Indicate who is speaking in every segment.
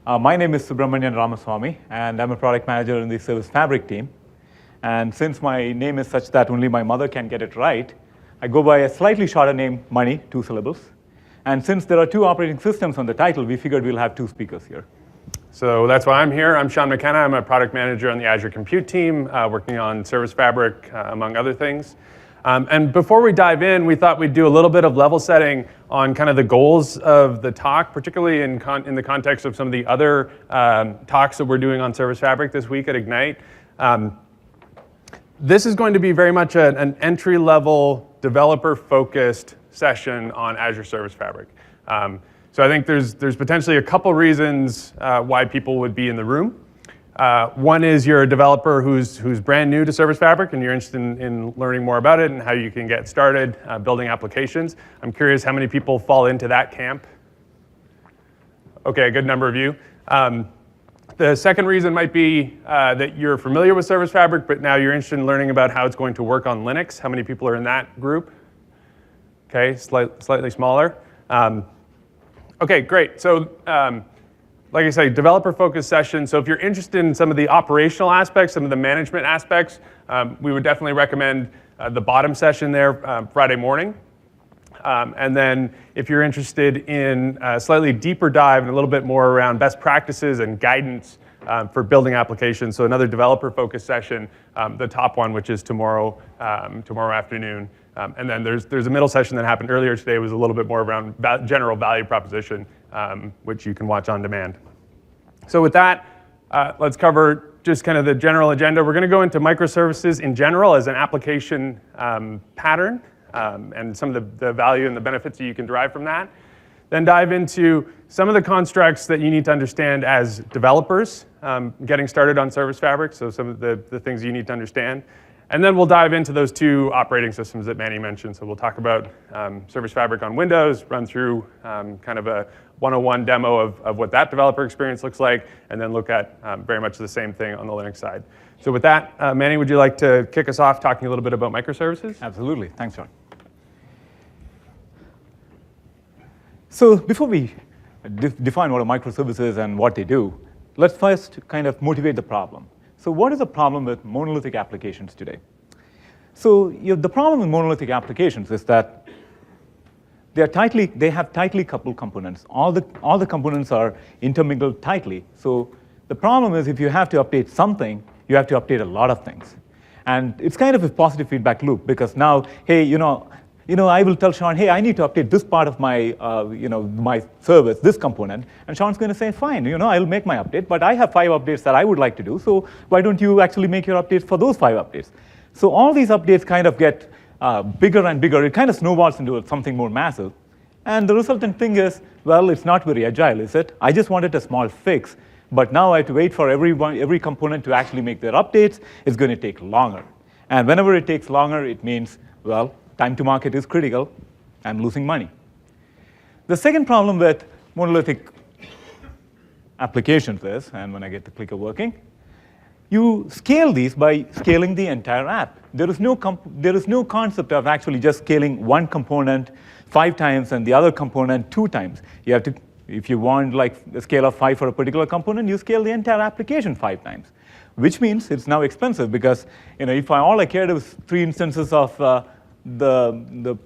Speaker 1: My name is Subramanian Ramaswamy, and I'm a product manager in the Service Fabric team. And since my name is such that only my mother can get it right, I go by a slightly shorter name, Mani, 2 syllables. And since there are 2 operating systems on the title, we figured we'll have 2 speakers here.
Speaker 2: So that's why I'm here. I'm Sean McKenna. I'm a product manager on the Azure Compute team, working on Service Fabric, among other things. And before we dive in, we thought we'd do a little bit of level setting on kind of the goals of the talk, particularly in the context of some of the other talks that we're doing on Service Fabric this week at Ignite. This is going to be very much an entry-level, developer-focused session on Azure Service Fabric. So I think there's potentially a couple reasons why people would be in the room. One is you're a developer who's brand new to Service Fabric and you're interested in learning more about it and how you can get started building applications. I'm curious how many people fall into that camp. Okay, a good number of you. The second reason might be that you're familiar with Service Fabric, but now you're interested in learning about how it's going to work on Linux. How many people are in that group? Okay, slightly smaller. Okay, great. So, like I say, developer-focused session. So if you're interested in some of the operational aspects, some of the management aspects, we would definitely recommend the bottom session there Friday morning. And then if you're interested in a slightly deeper dive and a little bit more around best practices and guidance for building applications, so another developer-focused session, the top one, which is tomorrow afternoon. And then there's a middle session that happened earlier today, was a little bit more around general value proposition, which you can watch on demand. So with that, let's cover just kind of the general agenda. We're going to go into microservices in general as an application pattern and some of the value and the benefits that you can derive from that. Then dive into some of the constructs that you need to understand as developers getting started on Service Fabric, so some of the things you need to understand. And then we'll dive into those 2 operating systems that Manny mentioned. So we'll talk about Service Fabric on Windows, run through kind of a 101 demo of what that developer experience looks like, and then look at very much the same thing on the Linux side. So with that, Manny, would you like to kick us off talking a little bit about microservices?
Speaker 1: Absolutely. Thanks, John. So before we define what a microservice is and what they do, let's first kind of motivate the problem. So what is the problem with monolithic applications today? So the problem with monolithic applications is that they have tightly coupled components. All the components are intermingled tightly. So the problem is if you have to update something, you have to update a lot of things. And it's kind of a positive feedback loop because now, hey, I will tell Sean, hey, I need to update this part of my, my service, this component. And Sean's going to say, fine, I'll make my update, but I have 5 updates that I would like to do. So why don't you actually make your updates for those 5 updates? So all these updates kind of get bigger and bigger. It kind of snowballs into something more massive. And the resultant thing is, well, it's not very agile, is it? I just wanted a small fix. But now I have to wait for every component to actually make their updates. It's going to take longer. And whenever it takes longer, it means, well, time to market is critical. I'm losing money. The second problem with monolithic applications is, and when I get the clicker working, you scale these by scaling the entire app. There is no concept of actually just scaling one component 5 times and the other component 2 times. You have to, if you want like a scale of 5 for a particular component, you scale the entire application 5 times, which means it's now expensive because if all I cared was 3 instances of the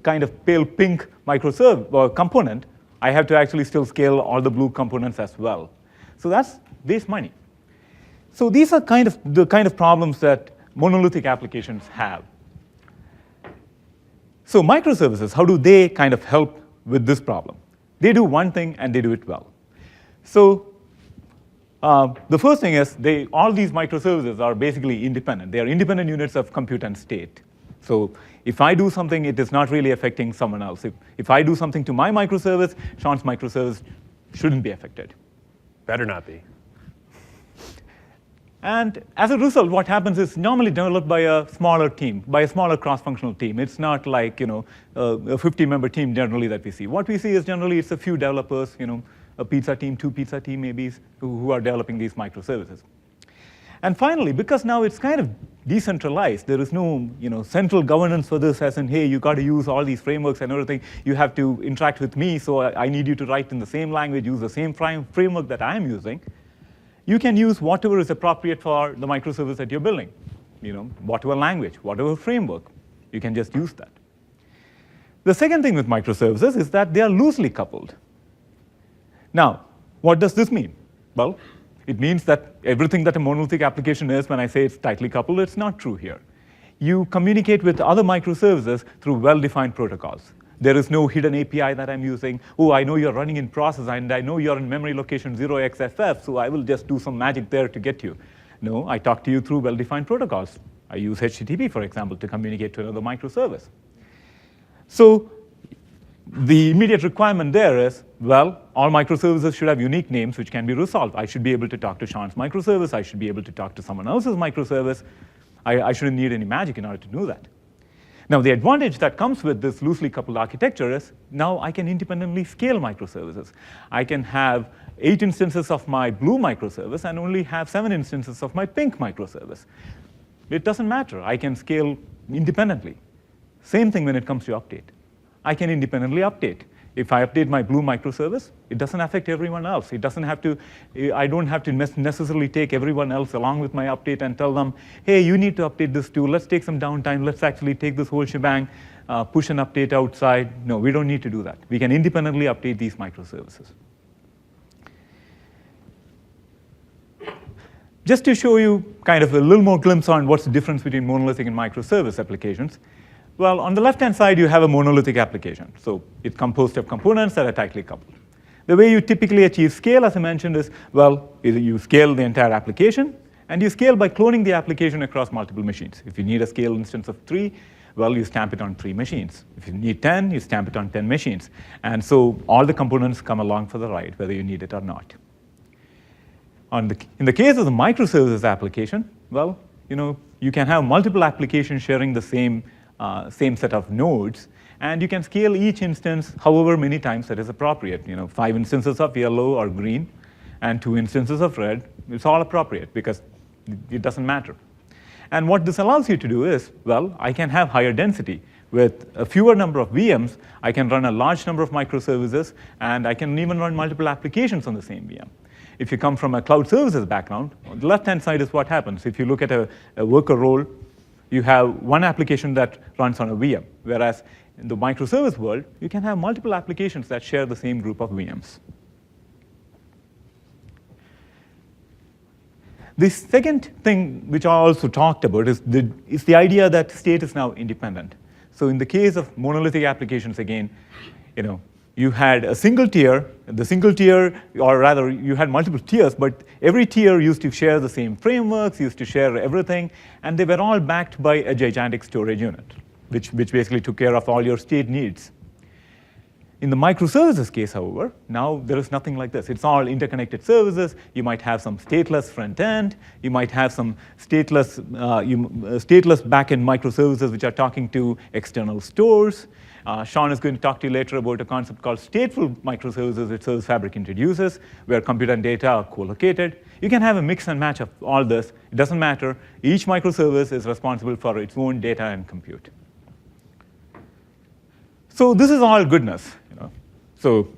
Speaker 1: kind of pale pink microservice or component, I have to actually still scale all the blue components as well. So that's waste money. So these are the kind of problems that monolithic applications have. So microservices, how do they kind of help with this problem? They do one thing and they do it well. So the first thing is all these microservices are basically independent. They are independent units of compute and state. So if I do something, it is not really affecting someone else. If I do something to my microservice, Sean's microservice shouldn't be affected.
Speaker 2: Better not be.
Speaker 1: And as a result, what happens is normally developed by a smaller team, by a smaller cross-functional team. It's not like a 50-member team generally that we see. What we see is generally it's a few developers, a pizza team, 2 pizza team maybe, who are developing these microservices. And finally, because now it's kind of decentralized, there is no central governance for this, as in, hey, you got to use all these frameworks and everything. You have to interact with me, so I need you to write in the same language, use the same framework that I'm using. You can use whatever is appropriate for the microservice that you're building. Whatever language, whatever framework, you can just use that. The second thing with microservices is that they are loosely coupled. Now, what does this mean? Well, it means that everything that a monolithic application is, when I say it's tightly coupled, it's not true here. You communicate with other microservices through well-defined protocols. There is no hidden API that I'm using. Oh, I know you're running in process, and I know you're in memory location 0xFF, so I will just do some magic there to get you. No, I talk to you through well-defined protocols. I use HTTP, for example, to communicate to another microservice. So the immediate requirement there is, well, all microservices should have unique names which can be resolved. I should be able to talk to Sean's microservice. I should be able to talk to someone else's microservice. I shouldn't need any magic in order to do that. Now, the advantage that comes with this loosely coupled architecture is now I can independently scale microservices. I can have 8 instances of my blue microservice and only have 7 instances of my pink microservice. It doesn't matter. I can scale independently. Same thing when it comes to update. I can independently update. If I update my blue microservice, it doesn't affect everyone else. It doesn't have to, I don't have to necessarily take everyone else along with my update and tell them, hey, you need to update this too. Let's take some downtime. Let's actually take this whole shebang, push an update outside. No, we don't need to do that. We can independently update these microservices. Just to show you kind of a little more glimpse on what's the difference between monolithic and microservice applications. Well, on the left-hand side, you have a monolithic application. So it's composed of components that are tightly coupled. The way you typically achieve scale, as I mentioned, is, well, either you scale the entire application, and you scale by cloning the application across multiple machines. If you need a scale instance of 3, well, you stamp it on 3 machines. If you need 10, you stamp it on 10 machines. And so all the components come along for the ride, whether you need it or not. In the case of the microservices application, well, you can have multiple applications sharing the same set of nodes, and you can scale each instance however many times that is appropriate. 5 instances of yellow or green, and 2 instances of red. It's all appropriate because it doesn't matter. And what this allows you to do is, well, I can have higher density. With a fewer number of VMs, I can run a large number of microservices, and I can even run multiple applications on the same VM. If you come from a cloud services background, on the left-hand side is what happens. If you look at a worker role, you have one application that runs on a VM, whereas in the microservice world, you can have multiple applications that share the same group of VMs. The second thing which I also talked about is the idea that state is now independent. So in the case of monolithic applications, again, you had a single tier. The single tier, or rather, you had multiple tiers, but every tier used to share the same frameworks, used to share everything, and they were all backed by a gigantic storage unit, which basically took care of all your state needs. In the microservices case, however, now there is nothing like this. It's all interconnected services. You might have some stateless front end. You might have some stateless backend microservices which are talking to external stores. Sean is going to talk to you later about a concept called stateful microservices which Service Fabric introduces, where compute and data are co-located. You can have a mix and match of all this. It doesn't matter. Each microservice is responsible for its own data and compute. So this is all goodness. So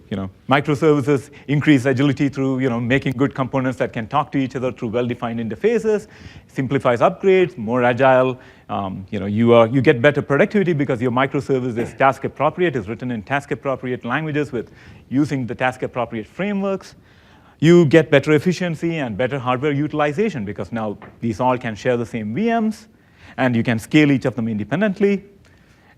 Speaker 1: microservices increase agility through making good components that can talk to each other through well-defined interfaces, simplifies upgrades, more agile. You get better productivity because your microservice is task appropriate, is written in task appropriate languages with using the task appropriate frameworks. You get better efficiency and better hardware utilization because now these all can share the same VMs, and you can scale each of them independently.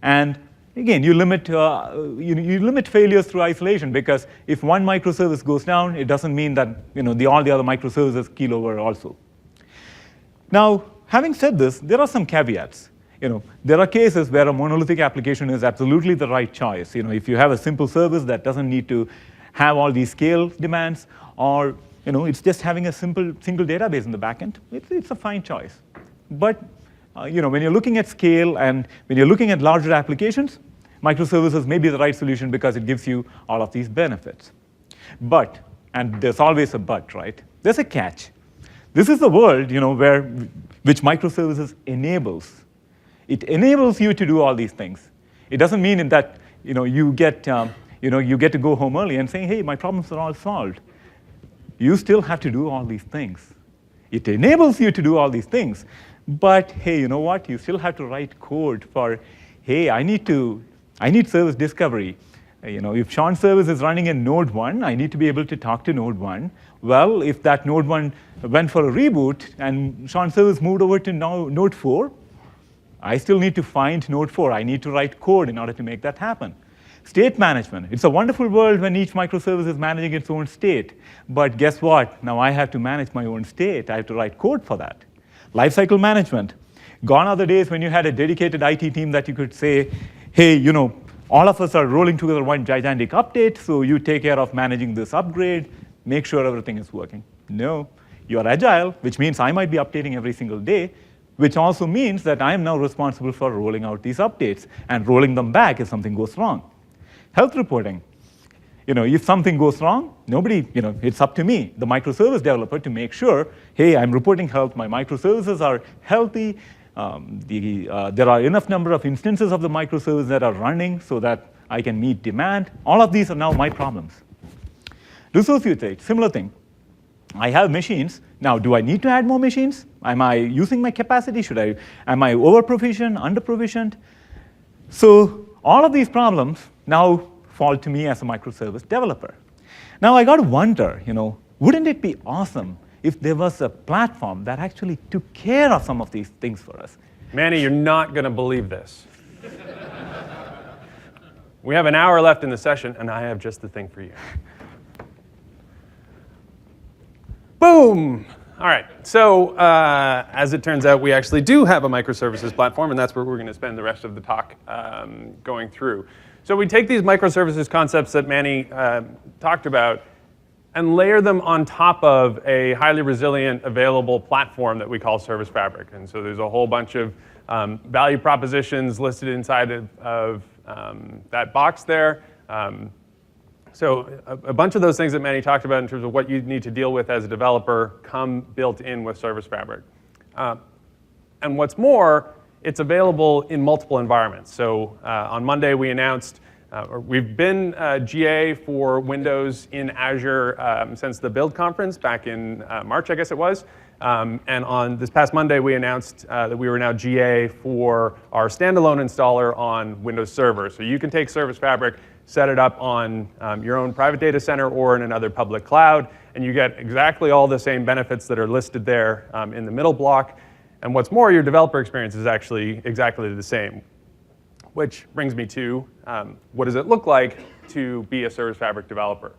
Speaker 1: And again, you limit failures through isolation because if one microservice goes down, it doesn't mean that all the other microservices keel over also. Now, having said this, there are some caveats. There are cases where a monolithic application is absolutely the right choice. If you have a simple service that doesn't need to have all these scale demands, or it's just having a single database in the backend, it's a fine choice. But when you're looking at scale and when you're looking at larger applications, microservices may be the right solution because it gives you all of these benefits. But, and there's always a but, right? There's a catch. This is the world, which microservices enables. It enables you to do all these things. It doesn't mean that you get to go home early and say, hey, my problems are all solved. You still have to do all these things. It enables you to do all these things. But hey, you know what? You still have to write code for, hey, I need service discovery. If Sean's service is running in Node 1, I need to be able to talk to Node 1. Well, if that Node 1 went for a reboot and Sean's service moved over to Node 4, I still need to find Node 4. I need to write code in order to make that happen. State management. It's a wonderful world when each microservice is managing its own state. But guess what? Now I have to manage my own state. I have to write code for that. Lifecycle management. Gone are the days when you had a dedicated IT team that you could say, hey, all of us are rolling together one gigantic update, so you take care of managing this upgrade, make sure everything is working. No, you're agile, which means I might be updating every single day, which also means that I am now responsible for rolling out these updates and rolling them back if something goes wrong. Health reporting. If something goes wrong, it's up to me, the microservice developer, to make sure, hey, I'm reporting health, my microservices are healthy, there are enough number of instances of the microservice that are running so that I can meet demand. All of these are now my problems. Resource usage, similar thing. I have machines. Now, do I need to add more machines? Am I using my capacity? Am I over-provisioned, under-provisioned? So all of these problems now fall to me as a microservice developer. Now, I got to wonder, wouldn't it be awesome if there was a platform that actually took care of some of these things for us?
Speaker 2: Manny, you're not going to believe this. We have an hour left in the session, and I have just the thing for you. Boom! All right, so as it turns out, we actually do have a microservices platform, and that's where we're going to spend the rest of the talk going through. So we take these microservices concepts that Manny talked about and layer them on top of a highly resilient, available platform that we call Service Fabric. And so there's a whole bunch of value propositions listed inside of that box there. So a bunch of those things that Manny talked about in terms of what you need to deal with as a developer come built in with Service Fabric. And what's more, it's available in multiple environments. So on Monday, we announced, we've been GA for Windows in Azure since the Build conference back in March, I guess it was. And on this past Monday, we announced that we were now GA for our standalone installer on Windows Server. So you can take Service Fabric, set it up on your own private data center or in another public cloud, and you get exactly all the same benefits that are listed there in the middle block. And what's more, your developer experience is actually exactly the same, which brings me to what does it look like to be a Service Fabric developer?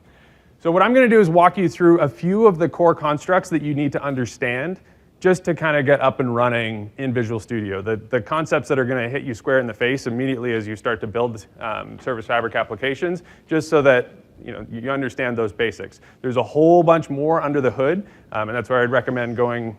Speaker 2: So what I'm going to do is walk you through a few of the core constructs that you need to understand just to kind of get up and running in Visual Studio. The concepts that are going to hit you square in the face immediately as you start to build Service Fabric applications, just so that you understand those basics. There's a whole bunch more under the hood, and that's where I'd recommend going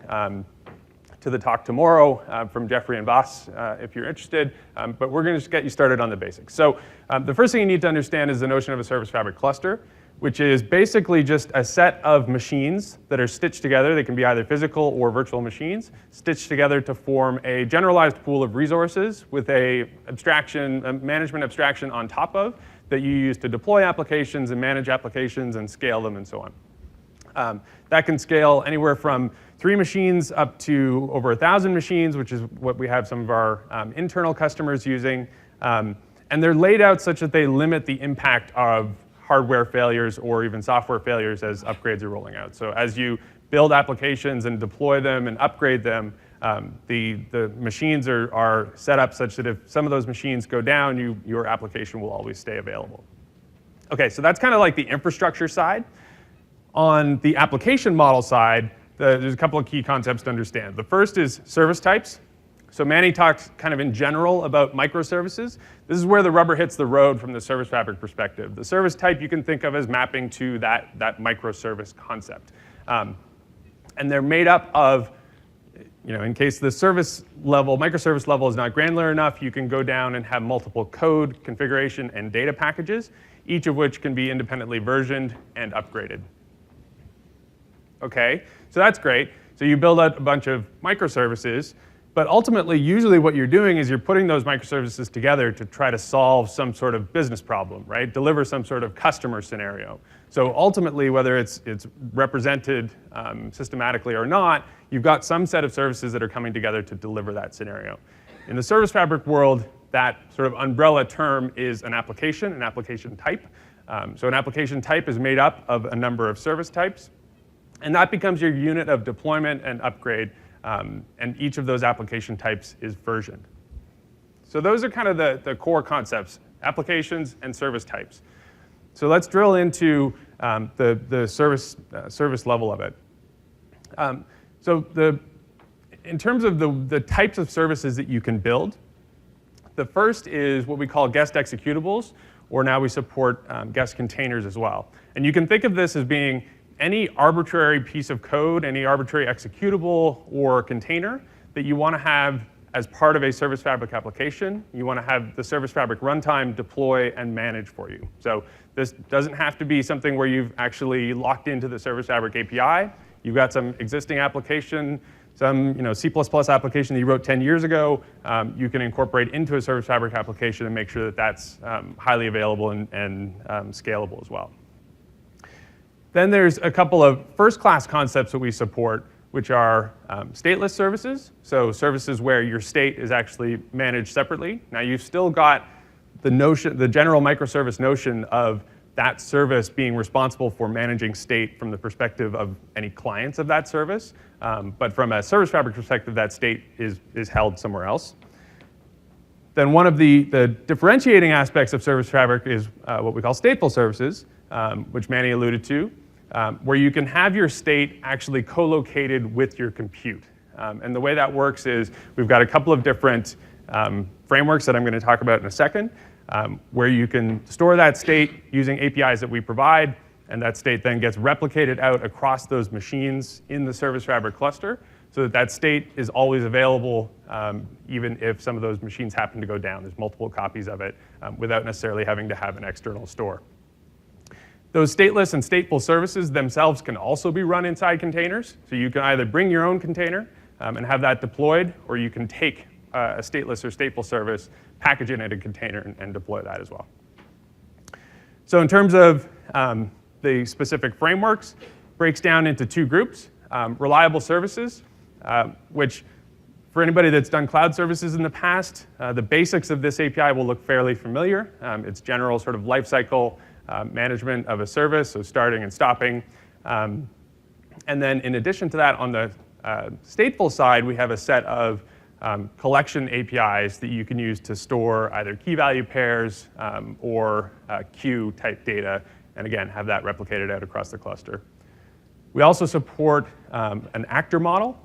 Speaker 2: to the talk tomorrow from Jeffrey and Voss if you're interested. But we're going to just get you started on the basics. So the first thing you need to understand is the notion of a Service Fabric cluster, which is basically just a set of machines that are stitched together. They can be either physical or virtual machines, stitched together to form a generalized pool of resources with a management abstraction on top of that you use to deploy applications and manage applications and scale them and so on. That can scale anywhere from 3 machines up to over 1,000 machines, which is what we have some of our internal customers using. And they're laid out such that they limit the impact of hardware failures or even software failures as upgrades are rolling out. So as you build applications and deploy them and upgrade them, the machines are set up such that if some of those machines go down, your application will always stay available. Okay, so that's kind of like the infrastructure side. On the application model side, there's a couple of key concepts to understand. The first is service types. So Manny talked kind of in general about microservices. This is where the rubber hits the road from the Service Fabric perspective. The service type you can think of as mapping to that microservice concept. And they're made up of, in case the microservice level is not granular enough, you can go down and have multiple code, configuration, and data packages, each of which can be independently versioned and upgraded. Okay, so that's great. So you build out a bunch of microservices, but ultimately, usually what you're doing is you're putting those microservices together to try to solve some sort of business problem, right? Deliver some sort of customer scenario. So ultimately, whether it's represented systematically or not, you've got some set of services that are coming together to deliver that scenario. In the Service Fabric world, that sort of umbrella term is an application type. So an application type is made up of a number of service types, and that becomes your unit of deployment and upgrade, and each of those application types is versioned. So those are kind of the core concepts, applications and service types. So let's drill into the service level of it. In terms of the types of services that you can build, the first is what we call guest executables, or now we support guest containers as well. And you can think of this as being any arbitrary piece of code, any arbitrary executable or container that you want to have as part of a Service Fabric application. You want to have the Service Fabric runtime deploy and manage for you. So this doesn't have to be something where you've actually locked into the Service Fabric API. You've got some existing application, some C++ application that you wrote 10 years ago. You can incorporate into a Service Fabric application and make sure that that's highly available and scalable as well. Then there's a couple of first-class concepts that we support, which are stateless services, so services where your state is actually managed separately. Now you've still got the general microservice notion of that service being responsible for managing state from the perspective of any clients of that service, but from a Service Fabric perspective, that state is held somewhere else. Then one of the differentiating aspects of Service Fabric is what we call stateful services, which Manny alluded to, where you can have your state actually co-located with your compute. And the way that works is we've got a couple of different frameworks that I'm going to talk about in a second, where you can store that state using APIs that we provide, and that state then gets replicated out across those machines in the Service Fabric cluster, so that that state is always available even if some of those machines happen to go down. There's multiple copies of it without necessarily having to have an external store. Those stateless and stateful services themselves can also be run inside containers. So you can either bring your own container and have that deployed, or you can take a stateless or stateful service, package it in a container, and deploy that as well. So in terms of the specific frameworks, breaks down into two groups. Reliable services, which for anybody that's done cloud services in the past, the basics of this API will look fairly familiar. It's general sort of lifecycle management of a service, so starting and stopping. And then in addition to that, on the stateful side, we have a set of collection APIs that you can use to store either key value pairs or queue type data, and again, have that replicated out across the cluster. We also support an actor model,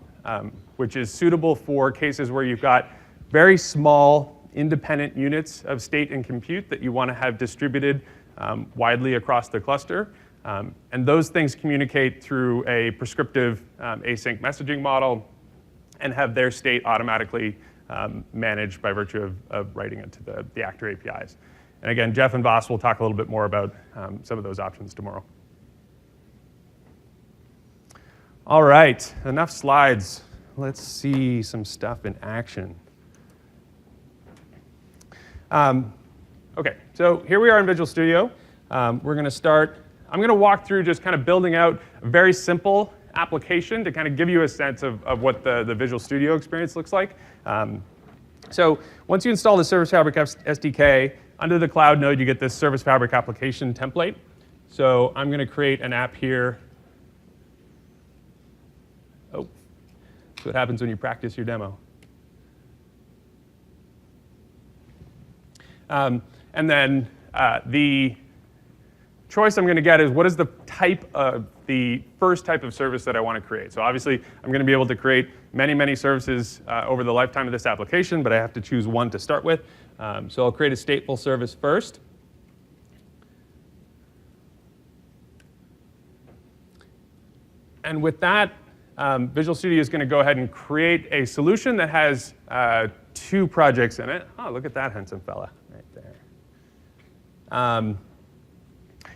Speaker 2: which is suitable for cases where you've got very small independent units of state and compute that you want to have distributed widely across the cluster. And those things communicate through a prescriptive async messaging model and have their state automatically managed by virtue of writing it to the actor APIs. And again, Jeff and Voss will talk a little bit more about some of those options tomorrow. All right, enough slides. Let's see some stuff in action. Okay, so here we are in Visual Studio. We're going to start. I'm going to walk through just kind of building out a very simple application to kind of give you a sense of what the Visual Studio experience looks like. So once you install the Service Fabric SDK, under the Cloud node, you get this Service Fabric application template. So I'm going to create an app here. Oh, that's what happens when you practice your demo. And then the choice I'm going to get is what is the first type of service that I want to create. So obviously, I'm going to be able to create many, many services over the lifetime of this application, but I have to choose one to start with. So I'll create a stateful service first. And with that, Visual Studio is going to go ahead and create a solution that has two projects in it. Oh, look at that handsome fella right there.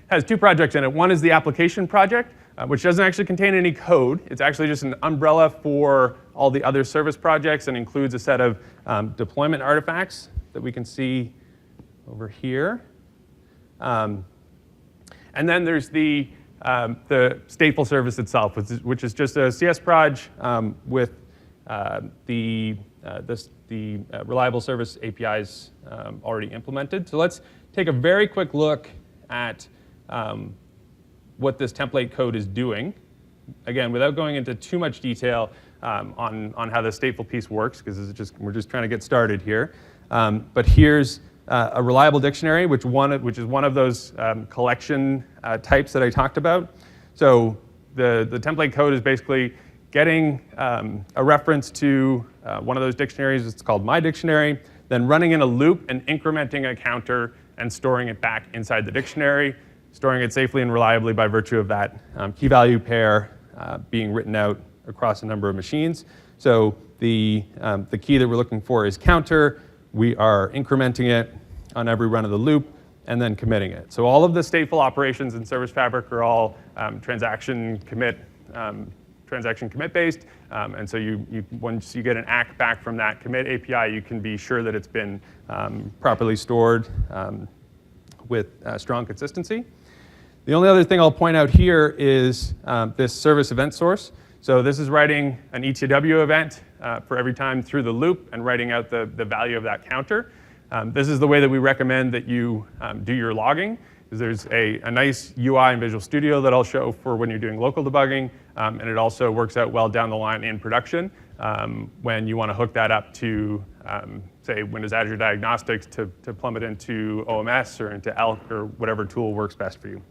Speaker 2: Has two projects in it. One is the application project, which doesn't actually contain any code. It's actually just an umbrella for all the other service projects and includes a set of deployment artifacts that we can see over here. And then there's the stateful service itself, which is just a CS proj with the reliable service APIs already implemented. So let's take a very quick look at what this template code is doing. Again, without going into too much detail on how the stateful piece works, because we're just trying to get started here. But here's a reliable dictionary, which is one of those collection types that I talked about. So the template code is basically getting a reference to one of those dictionaries. It's called my dictionary, then running in a loop and incrementing a counter and storing it back inside the dictionary, storing it safely and reliably by virtue of that key value pair being written out across a number of machines. So the key that we're looking for is counter. We are incrementing it on every run of the loop and then committing it. So all of the stateful operations in Service Fabric are all transaction commit based. And so once you get an ACK back from that commit API, you can be sure that it's been properly stored with strong consistency. The only other thing I'll point out here is this service event source. So this is writing an ETW event for every time through the loop and writing out the value of that counter. This is the way that we recommend that you do your logging. There's a nice UI in Visual Studio that I'll show for when you're doing local debugging, and it also works out well down the line in production when you want to hook that up to, say, Windows Azure Diagnostics to plumb it into OMS or into ELK or whatever tool works best for you.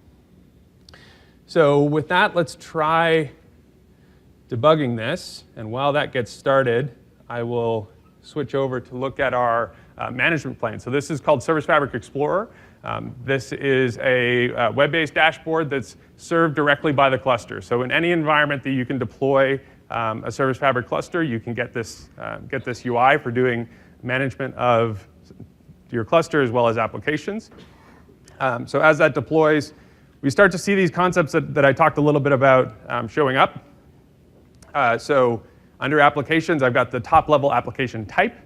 Speaker 2: So with that, let's try debugging this. And while that gets started, I will switch over to look at our management plane. So this is called Service Fabric Explorer. This is a web-based dashboard that's served directly by the cluster. So in any environment that you can deploy a Service Fabric cluster, you can get this UI for doing management of your cluster as well as applications. So as that deploys, we start to see these concepts that I talked a little bit about showing up. So under applications, I've got the top-level application type.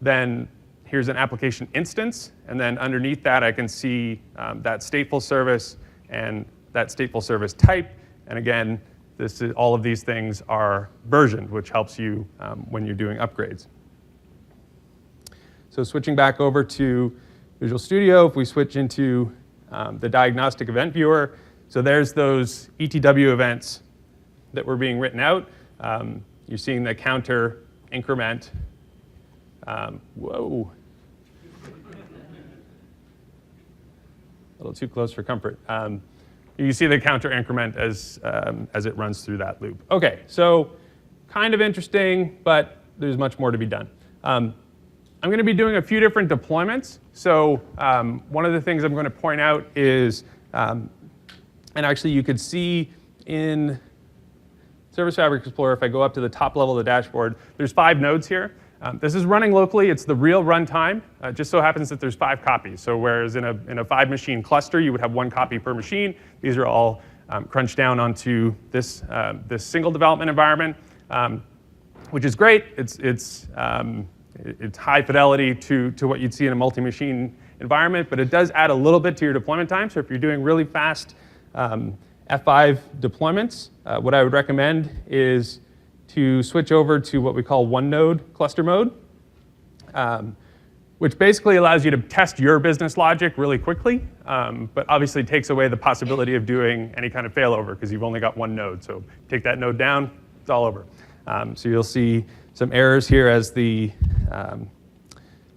Speaker 2: Then here's an application instance. And then underneath that, I can see that stateful service and that stateful service type. And again, all of these things are versioned, which helps you when you're doing upgrades. So switching back over to Visual Studio, if we switch into the diagnostic event viewer, so there's those ETW events that were being written out. You're seeing the counter increment. Whoa. A little too close for comfort. You see the counter increment as it runs through that loop. OK, so kind of interesting, but there's much more to be done. I'm going to be doing a few different deployments. So one of the things I'm going to point out is, and actually you could see in Service Fabric Explorer, if I go up to the top level of the dashboard, there's 5 nodes here. This is running locally. It's the real runtime. It just so happens that there's 5 copies. So whereas in a 5-machine cluster, you would have 1 copy per machine, these are all crunched down onto this single development environment, which is great. It's high fidelity to what you'd see in a multi-machine environment, but it does add a little bit to your deployment time. So if you're doing really fast F5 deployments, what I would recommend is to switch over to what we call one-node cluster mode, which basically allows you to test your business logic really quickly, but obviously takes away the possibility of doing any kind of failover because you've only got 1 node. So take that node down, it's all over. So you'll see some errors here as the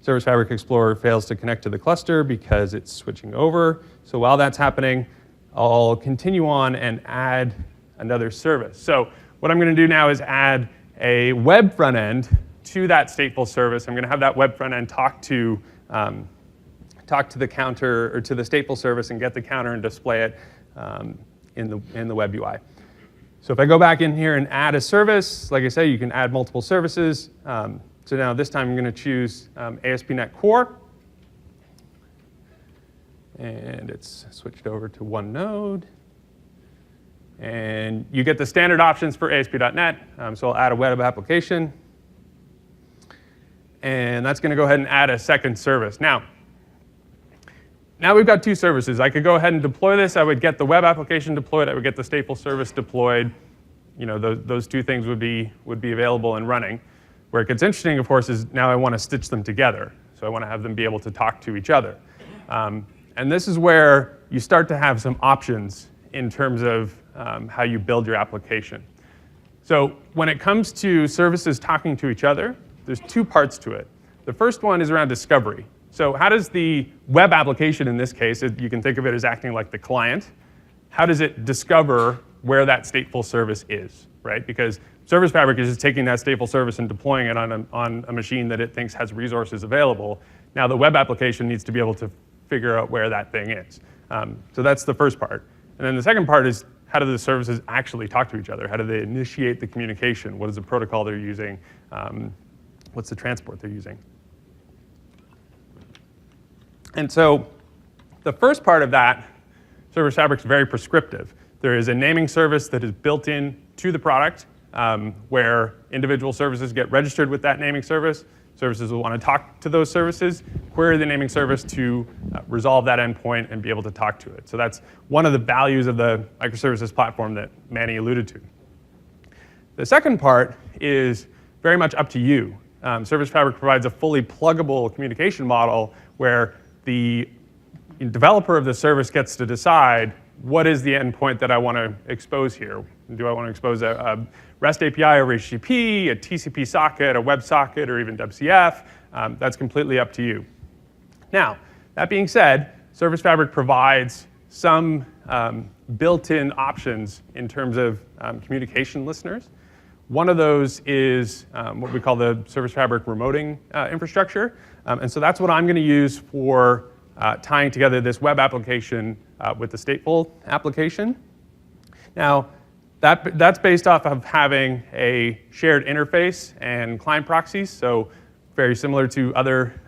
Speaker 2: Service Fabric Explorer fails to connect to the cluster because it's switching over. So while that's happening, I'll continue on and add another service. So what I'm going to do now is add a web front end to that stateful service. I'm going to have that web front end talk to the counter or to the stateful service and get the counter and display it in the web UI. So if I go back in here and add a service, like I said, you can add multiple services. So now this time I'm going to choose ASP.NET Core. And it's switched over to 1 node. And you get the standard options for ASP.NET. So I'll add a web application. And that's going to go ahead and add a second service. Now we've got two services. I could go ahead and deploy this. I would get the web application deployed. I would get the stateful service deployed. Those two things would be available and running. Where it gets interesting, of course, is now I want to stitch them together. So I want to have them be able to talk to each other. And this is where you start to have some options in terms of how you build your application. So when it comes to services talking to each other, there's two parts to it. The first one is around discovery. So how does the web application, in this case, you can think of it as acting like the client, how does it discover where that stateful service is, right? Because Service Fabric is just taking that stateful service and deploying it on a machine that it thinks has resources available. Now the web application needs to be able to figure out where that thing is. So that's the first part. And then the second part is, how do the services actually talk to each other? How do they initiate the communication? What is the protocol they're using? What's the transport they're using? And so the first part of that, Service Fabric is very prescriptive. There is a naming service that is built in to the product where individual services get registered with that naming service. Services will want to talk to those services, query the naming service to resolve that endpoint and be able to talk to it. So that's one of the values of the microservices platform that Manny alluded to. The second part is very much up to you. Service Fabric provides a fully pluggable communication model where the developer of the service gets to decide what is the endpoint that I want to expose here. Do I want to expose a REST API over HTTP, a TCP socket, a web socket, or even WCF? That's completely up to you. Now, that being said, Service Fabric provides some built-in options in terms of communication listeners. One of those is what we call the Service Fabric remoting infrastructure. And so that's what I'm going to use for tying together this web application with the stateful application. Now, that's based off of having a shared interface and client proxies, so very similar to other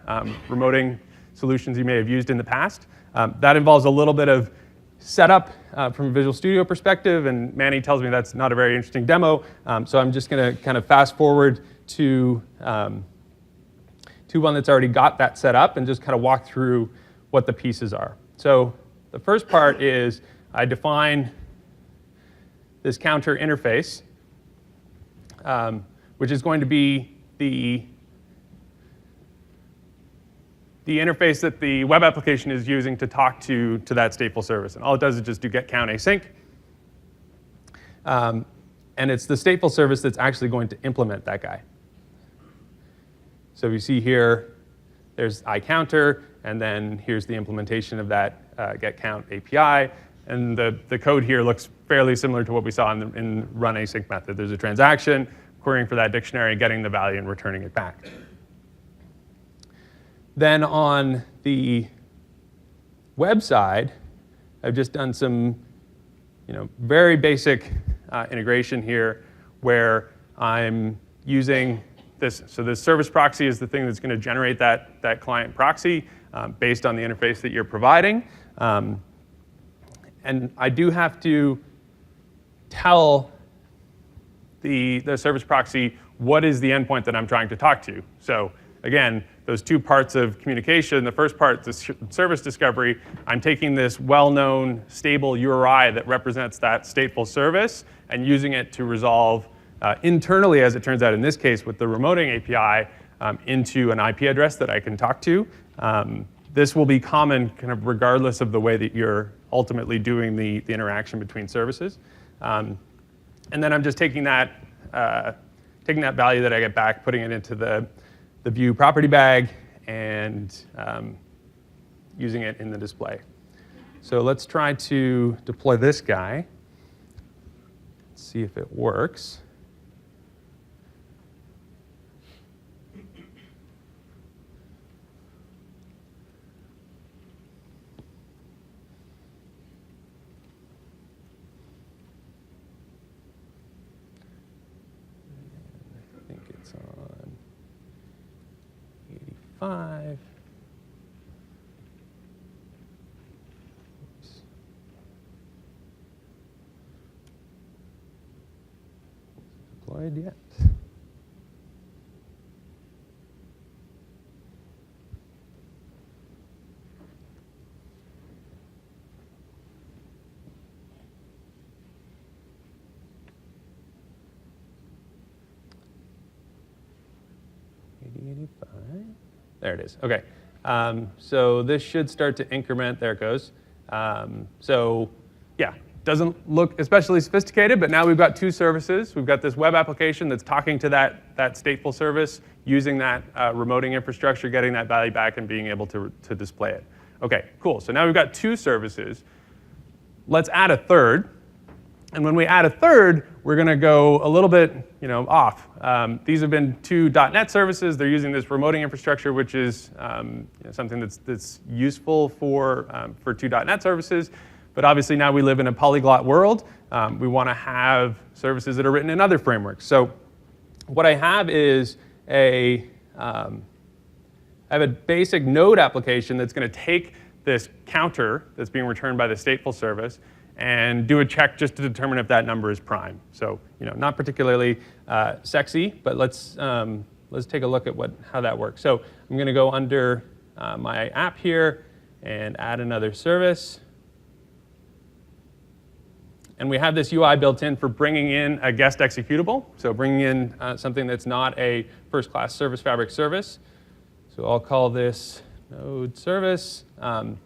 Speaker 2: remoting solutions you may have used in the past. That involves a little bit of setup from a Visual Studio perspective, and Manny tells me that's not a very interesting demo, so I'm just going to kind of fast forward to one that's already got that set up and just kind of walk through what the pieces are. So the first part is I define this counter interface, which is going to be the interface that the web application is using to talk to that stateful service. And all it does is just do get count async. And it's the stateful service that's actually going to implement that guy. So you see here, there's iCounter, and then here's the implementation of that getCount API. And the code here looks fairly similar to what we saw in run async method. There's a transaction, querying for that dictionary, getting the value, and returning it back. Then on the web side, I've just done some very basic integration here where I'm using this. So this service proxy is the thing that's going to generate that client proxy based on the interface that you're providing. And I do have to tell the service proxy what is the endpoint that I'm trying to talk to. So again, those two parts of communication, the first part, the service discovery, I'm taking this well-known stable URI that represents that stateful service and using it to resolve internally, as it turns out in this case with the remoting API, into an IP address that I can talk to. This will be common kind of regardless of the way that you're ultimately doing the interaction between services. And then I'm just taking that value that I get back, putting it into the view property bag, and using it in the display. So let's try to deploy this guy. Let's see if it works. I think it's on 85. Oops. deployed yet. There it is. Okay. So this should start to increment. There it goes. So yeah, doesn't look especially sophisticated, but now we've got two services. We've got this web application that's talking to that stateful service, using that remoting infrastructure, getting that value back, and being able to display it. Okay, cool. So now we've got two services. Let's add a third. And when we add a third, we're going to go a little bit, off. These have been two .NET services. They're using this remoting infrastructure, which is something that's useful for two .NET services. But obviously now we live in a polyglot world. We want to have services that are written in other frameworks. So what I have is I have a basic node application that's going to take this counter that's being returned by the stateful service and do a check just to determine if that number is prime. So, not particularly sexy, but let's take a look at how that works. So I'm going to go under my app here and add another service. And we have this UI built in for bringing in a guest executable, so bringing in something that's not a first-class Service Fabric service. So I'll call this node service. I'm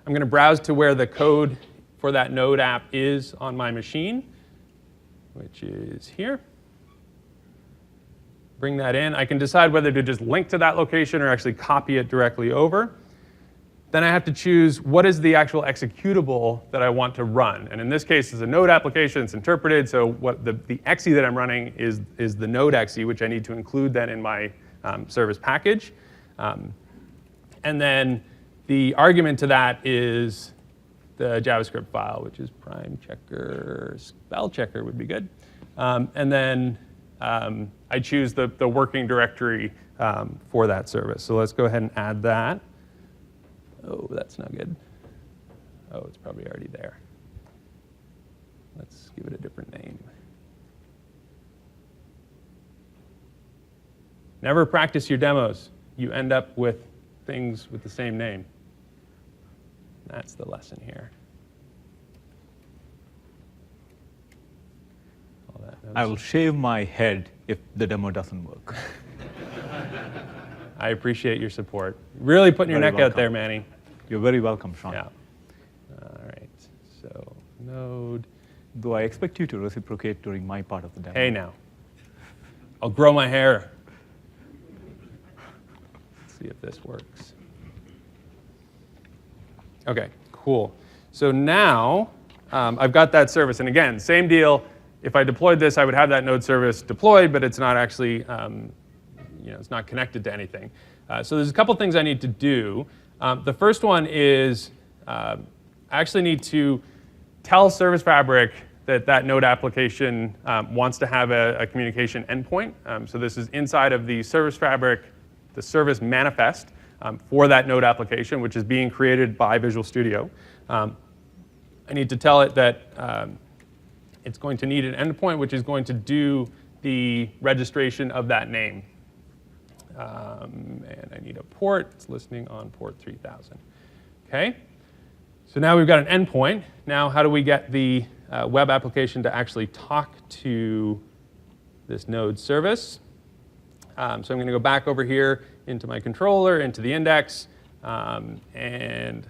Speaker 2: going to browse to where the code for that node app is on my machine, which is here. Bring that in. I can decide whether to just link to that location or actually copy it directly over. Then I have to choose what is the actual executable that I want to run. And in this case, it's a node application. It's interpreted. So what the exe that I'm running is the node exe, which I need to include then in my service package. And then the argument to that is the JavaScript file, which is prime checker, spell checker would be good. And then I choose the working directory for that service. So let's go ahead and add that. Oh, that's not good. Oh, it's probably already there. Let's give it a different name. Never practice your demos. You end up with things with the same name. That's the lesson here.
Speaker 1: I will shave my head if the demo doesn't work.
Speaker 2: I appreciate your support. Really putting your neck out there, Manny.
Speaker 1: You're very welcome, Sean.
Speaker 2: Yeah. All right. So node.
Speaker 1: Though I expect you to reciprocate during my part of the demo.
Speaker 2: Hey now. I'll grow my hair. Let's see if this works. Okay, cool. So now I've got that service. And again, same deal. If I deployed this, I would have that node service deployed, but it's not actually, it's not connected to anything. So there's a couple things I need to do. The first one is I actually need to tell Service Fabric that node application wants to have a communication endpoint. So this is inside of the Service Fabric, the service manifest for that node application, which is being created by Visual Studio. I need to tell it that it's going to need an endpoint, which is going to do the registration of that name. And I need a port. It's listening on port 3000. Okay. So now we've got an endpoint. Now how do we get the web application to actually talk to this node service? So I'm going to go back over here into my controller, into the index, and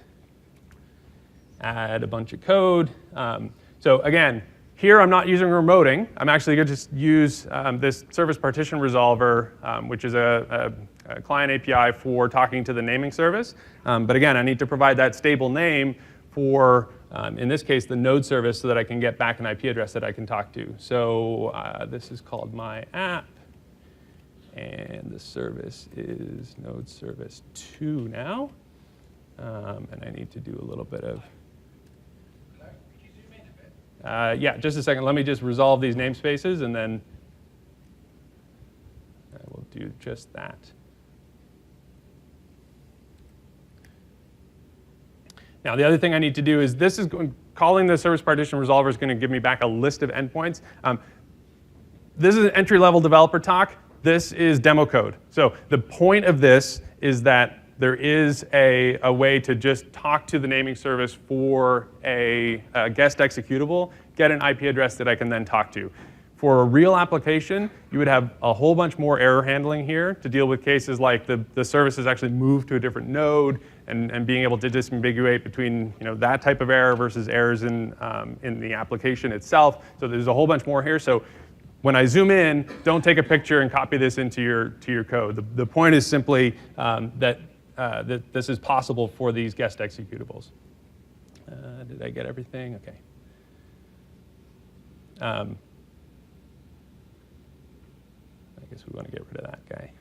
Speaker 2: add a bunch of code. So again, here I'm not using remoting. I'm actually going to just use this service partition resolver, which is a client API for talking to the naming service. But again, I need to provide that stable name for, in this case, the node service so that I can get back an IP address that I can talk to. So this is called my app. And the service is node service 2 now. And I need to do a little bit of... yeah, just a second. Let me just resolve these namespaces, and then I will do just that. Now, the other thing I need to do is calling the service partition resolver is going to give me back a list of endpoints. this is an entry-level developer talk. This is demo code. So the point of this is that there is a way to just talk to the naming service for a guest executable, get an IP address that I can then talk to. For a real application, you would have a whole bunch more error handling here to deal with cases like the service has actually moved to a different node and being able to disambiguate between that type of error versus errors in the application itself. So there's a whole bunch more here. So when I zoom in, don't take a picture and copy this into your code. The point is simply that this is possible for these guest executables. Did I get everything? Okay. I guess we want to get rid of that guy.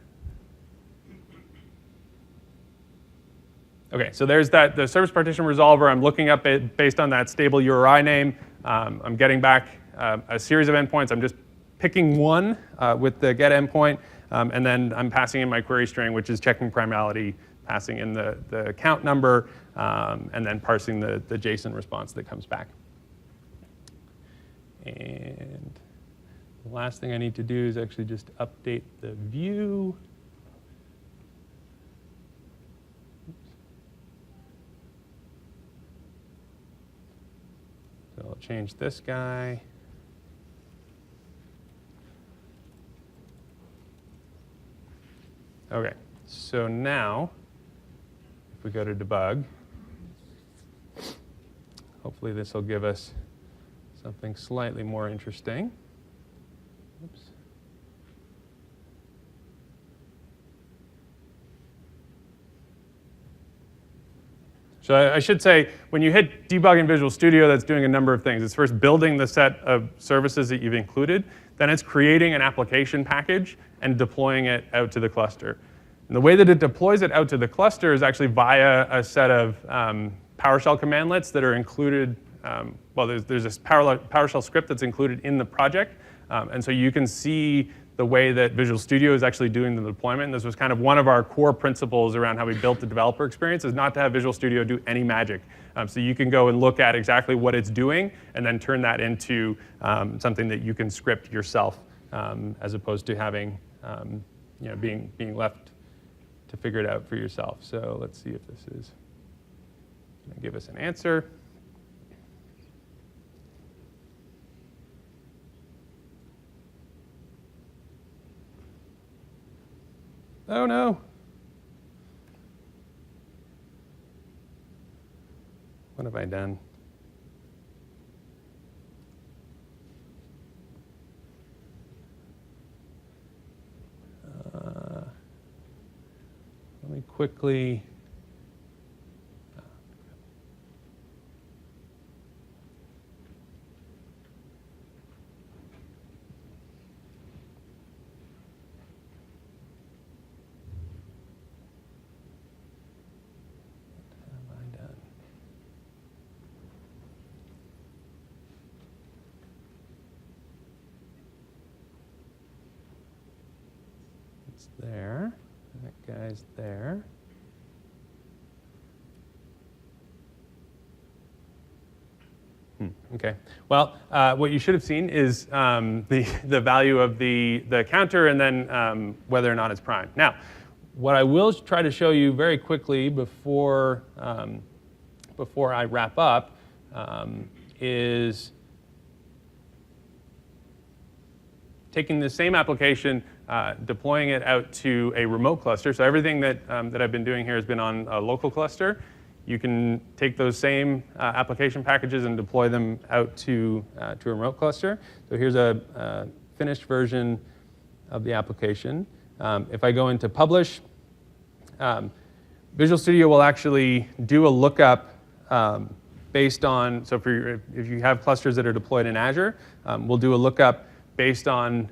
Speaker 2: Okay, so there's the service partition resolver. I'm looking up it based on that stable URI name. I'm getting back a series of endpoints. I'm just picking one with the get endpoint, and then I'm passing in my query string, which is checking primality, passing in the count number, and then parsing the JSON response that comes back. And the last thing I need to do is actually just update the view. So I'll change this guy. Okay, so now, if we go to debug, hopefully this will give us something slightly more interesting. Oops. So I should say, when you hit debug in Visual Studio, that's doing a number of things. It's first building the set of services that you've included. Then it's creating an application package and deploying it out to the cluster. And the way that it deploys it out to the cluster is actually via a set of PowerShell commandlets that are included. Well, there's this PowerShell script that's included in the project. And so you can see the way that Visual Studio is actually doing the deployment. And this was kind of one of our core principles around how we built the developer experience, is not to have Visual Studio do any magic. So you can go and look at exactly what it's doing and then turn that into something that you can script yourself, as opposed to having being left to figure it out for yourself. So let's see if this is going to give us an answer. Oh no. What have I done? Let me quickly. There, that guy's there. Okay. Well, what you should have seen is the value of the counter and then whether or not it's prime. Now, what I will try to show you very quickly before I wrap up is taking the same application, deploying it out to a remote cluster. So everything that I've been doing here has been on a local cluster. You can take those same application packages and deploy them out to a remote cluster. So here's a finished version of the application. If I go into publish, Visual Studio will actually do a lookup based on, so if you have clusters that are deployed in Azure, we'll do a lookup based on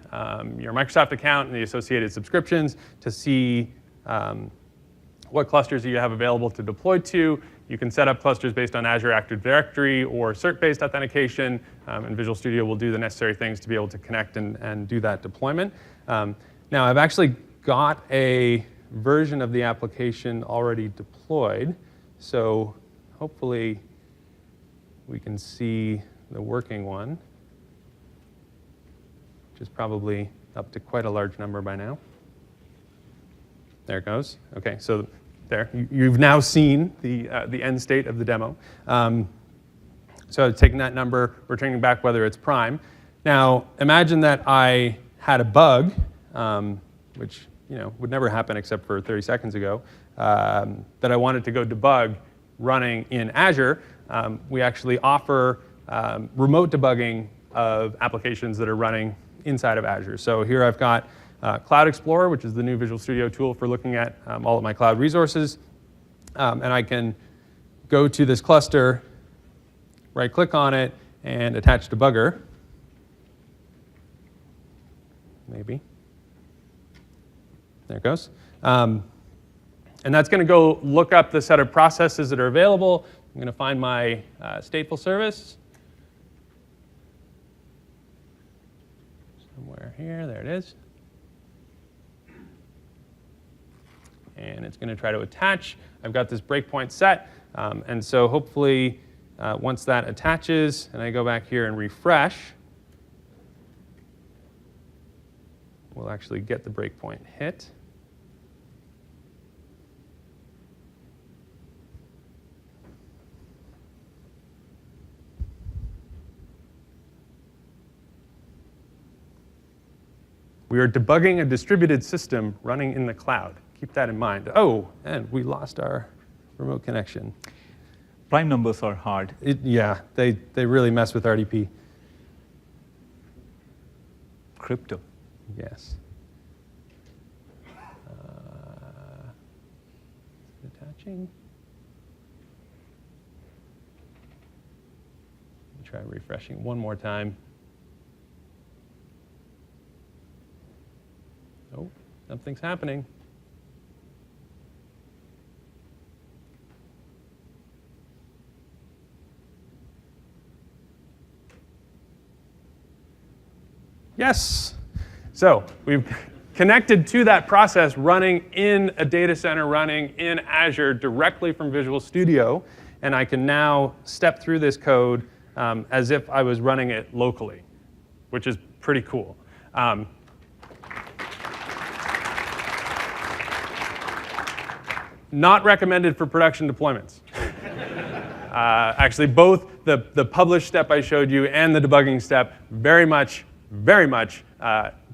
Speaker 2: your Microsoft account and the associated subscriptions to see what clusters you have available to deploy to. You can set up clusters based on Azure Active Directory or cert-based authentication, and Visual Studio will do the necessary things to be able to connect and do that deployment. Now, I've actually got a version of the application already deployed, so hopefully we can see the working one. which is probably up to quite a large number by now. There it goes. Okay, so there, you've now seen the end state of the demo. So taking that number, returning back whether it's prime. Now, imagine that I had a bug, which would never happen except for 30 seconds ago, that I wanted to go debug running in Azure. We actually offer remote debugging of applications that are running inside of Azure. So here I've got Cloud Explorer, which is the new Visual Studio tool for looking at all of my cloud resources. And I can go to this cluster, right-click on it, and attach debugger. Maybe. There it goes. And that's going to go look up the set of processes that are available. I'm going to find my stateful service. Somewhere here. There it is. And it's going to try to attach. I've got this breakpoint set. And so hopefully, once that attaches, and I go back here and refresh, we'll actually get the breakpoint hit. We are debugging a distributed system running in the cloud. Keep that in mind. Oh, and we lost our remote connection.
Speaker 1: Prime numbers are hard.
Speaker 2: Yeah, they really mess with RDP.
Speaker 1: Crypto.
Speaker 2: Yes. Attaching. Try refreshing one more time. Oh, something's happening. Yes. So we've connected to that process running in a data center, running in Azure directly from Visual Studio. And I can now step through this code as if I was running it locally, which is pretty cool. Not recommended for production deployments. Actually, both the publish step I showed you and the debugging step, very much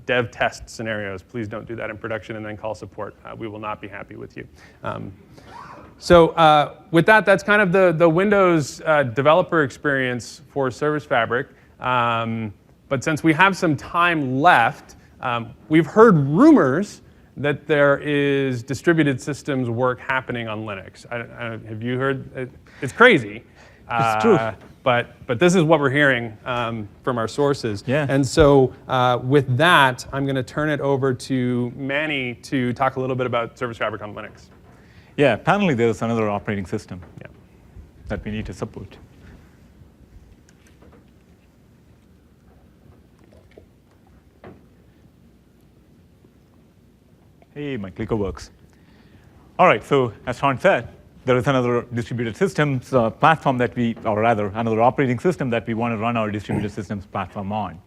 Speaker 2: dev test scenarios. Please don't do that in production and then call support. We will not be happy with you. So with that, that's kind of the Windows developer experience for Service Fabric. But since we have some time left, we've heard rumors that there is distributed systems work happening on Linux. Have you heard? It's crazy.
Speaker 1: It's true.
Speaker 2: But this is what we're hearing from our sources.
Speaker 1: Yeah.
Speaker 2: And so with that, I'm going to turn it over to Manny to talk a little bit about Service Fabric on Linux.
Speaker 1: Yeah, apparently there's another operating system
Speaker 2: Yeah.
Speaker 1: that we need to support. Hey, my clicker works. All right, so as Sean said, there is another distributed systems platform that we, or rather, another operating system that we want to run our distributed systems platform on.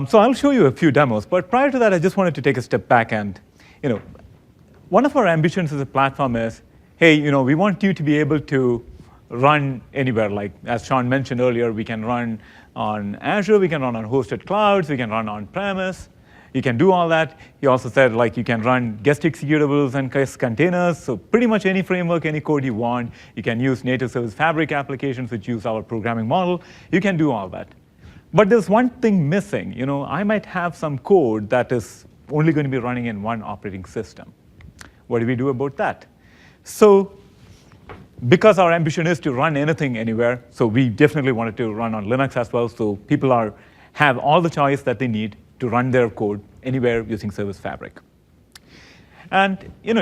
Speaker 1: So I'll show you a few demos, but prior to that, I just wanted to take a step back and, one of our ambitions as a platform is, hey, we want you to be able to run anywhere. Like as Sean mentioned earlier, we can run on Azure, we can run on hosted clouds, we can run on premise. You can do all that. He also said you can run guest executables and guest containers. So pretty much any framework, any code you want. You can use native Service Fabric applications which use our programming model. You can do all that. But there's one thing missing. I might have some code that is only going to be running in one operating system. What do we do about that? So because our ambition is to run anything anywhere, so we definitely wanted to run on Linux as well. So people have all the choice that they need to run their code anywhere using Service Fabric. And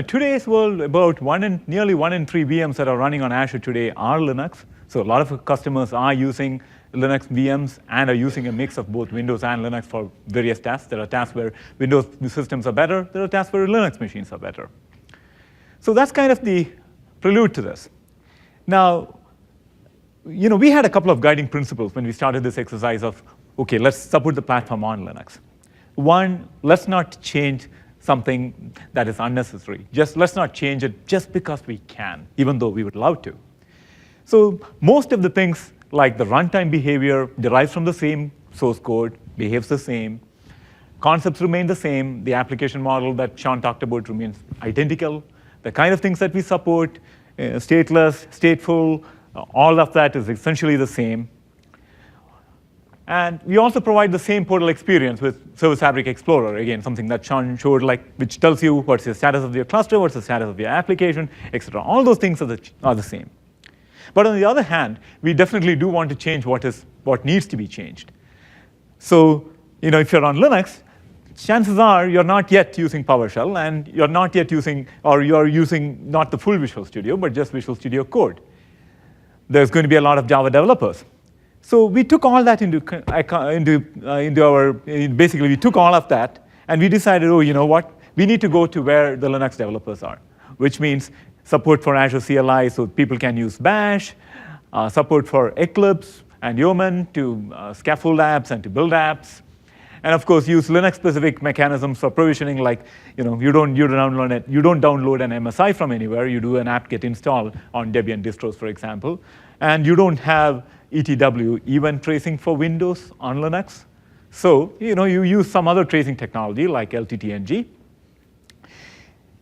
Speaker 1: today's world, about nearly 1 in 3 VMs that are running on Azure today are Linux. So a lot of customers are using Linux VMs and are using a mix of both Windows and Linux for various tasks. There are tasks where Windows systems are better. There are tasks where Linux machines are better. So that's kind of the prelude to this. Now, we had a couple of guiding principles when we started this exercise of okay, let's support the platform on Linux. One, let's not change something that is unnecessary. Let's not change it just because we can, even though we would love to. So most of the things, like the runtime behavior, derives from the same source code, behaves the same. Concepts remain the same. The application model that Sean talked about remains identical. The kind of things that we support, stateless, stateful, all of that is essentially the same. And we also provide the same portal experience with Service Fabric Explorer, again, something that Sean showed, which tells you what's the status of your cluster, what's the status of your application, et cetera. All those things are the same. But on the other hand, we definitely do want to change what needs to be changed. So if you're on Linux, chances are you're not yet using PowerShell, and you're not yet using, or you're using not the full Visual Studio, but just Visual Studio Code. There's going to be a lot of Java developers. So we took all that basically we took all of that, and we decided, oh, you know what? We need to go to where the Linux developers are, which means support for Azure CLI so people can use Bash, support for Eclipse and Yeoman to scaffold apps and to build apps, and of course use Linux-specific mechanisms for provisioning, like you don't download an MSI from anywhere. You do an apt-get install on Debian distros, for example, and you don't have ETW, event tracing for Windows on Linux. So you use some other tracing technology like LTTNG.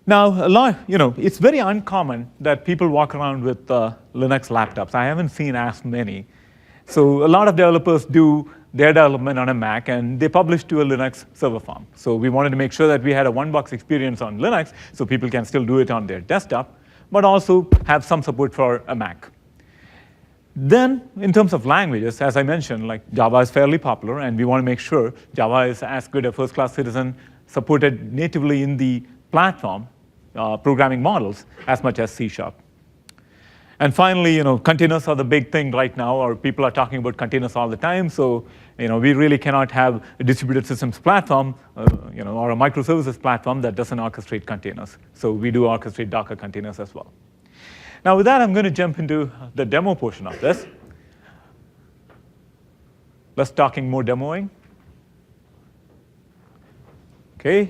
Speaker 1: Now, it's very uncommon that people walk around with Linux laptops. I haven't seen as many. So a lot of developers do their development on a Mac, and they publish to a Linux server farm. So we wanted to make sure that we had a one-box experience on Linux, so people can still do it on their desktop, but also have some support for a Mac. Then, in terms of languages, as I mentioned, Java is fairly popular, and we want to make sure Java is as good a first-class citizen, supported natively in the platform programming models as much as C#. And finally, containers are the big thing right now, or people are talking about containers all the time. So, we really cannot have a distributed systems platform, or a microservices platform that doesn't orchestrate containers. So we do orchestrate Docker containers as well. Now, with that, I'm going to jump into the demo portion of this. Less talking, more demoing. OK.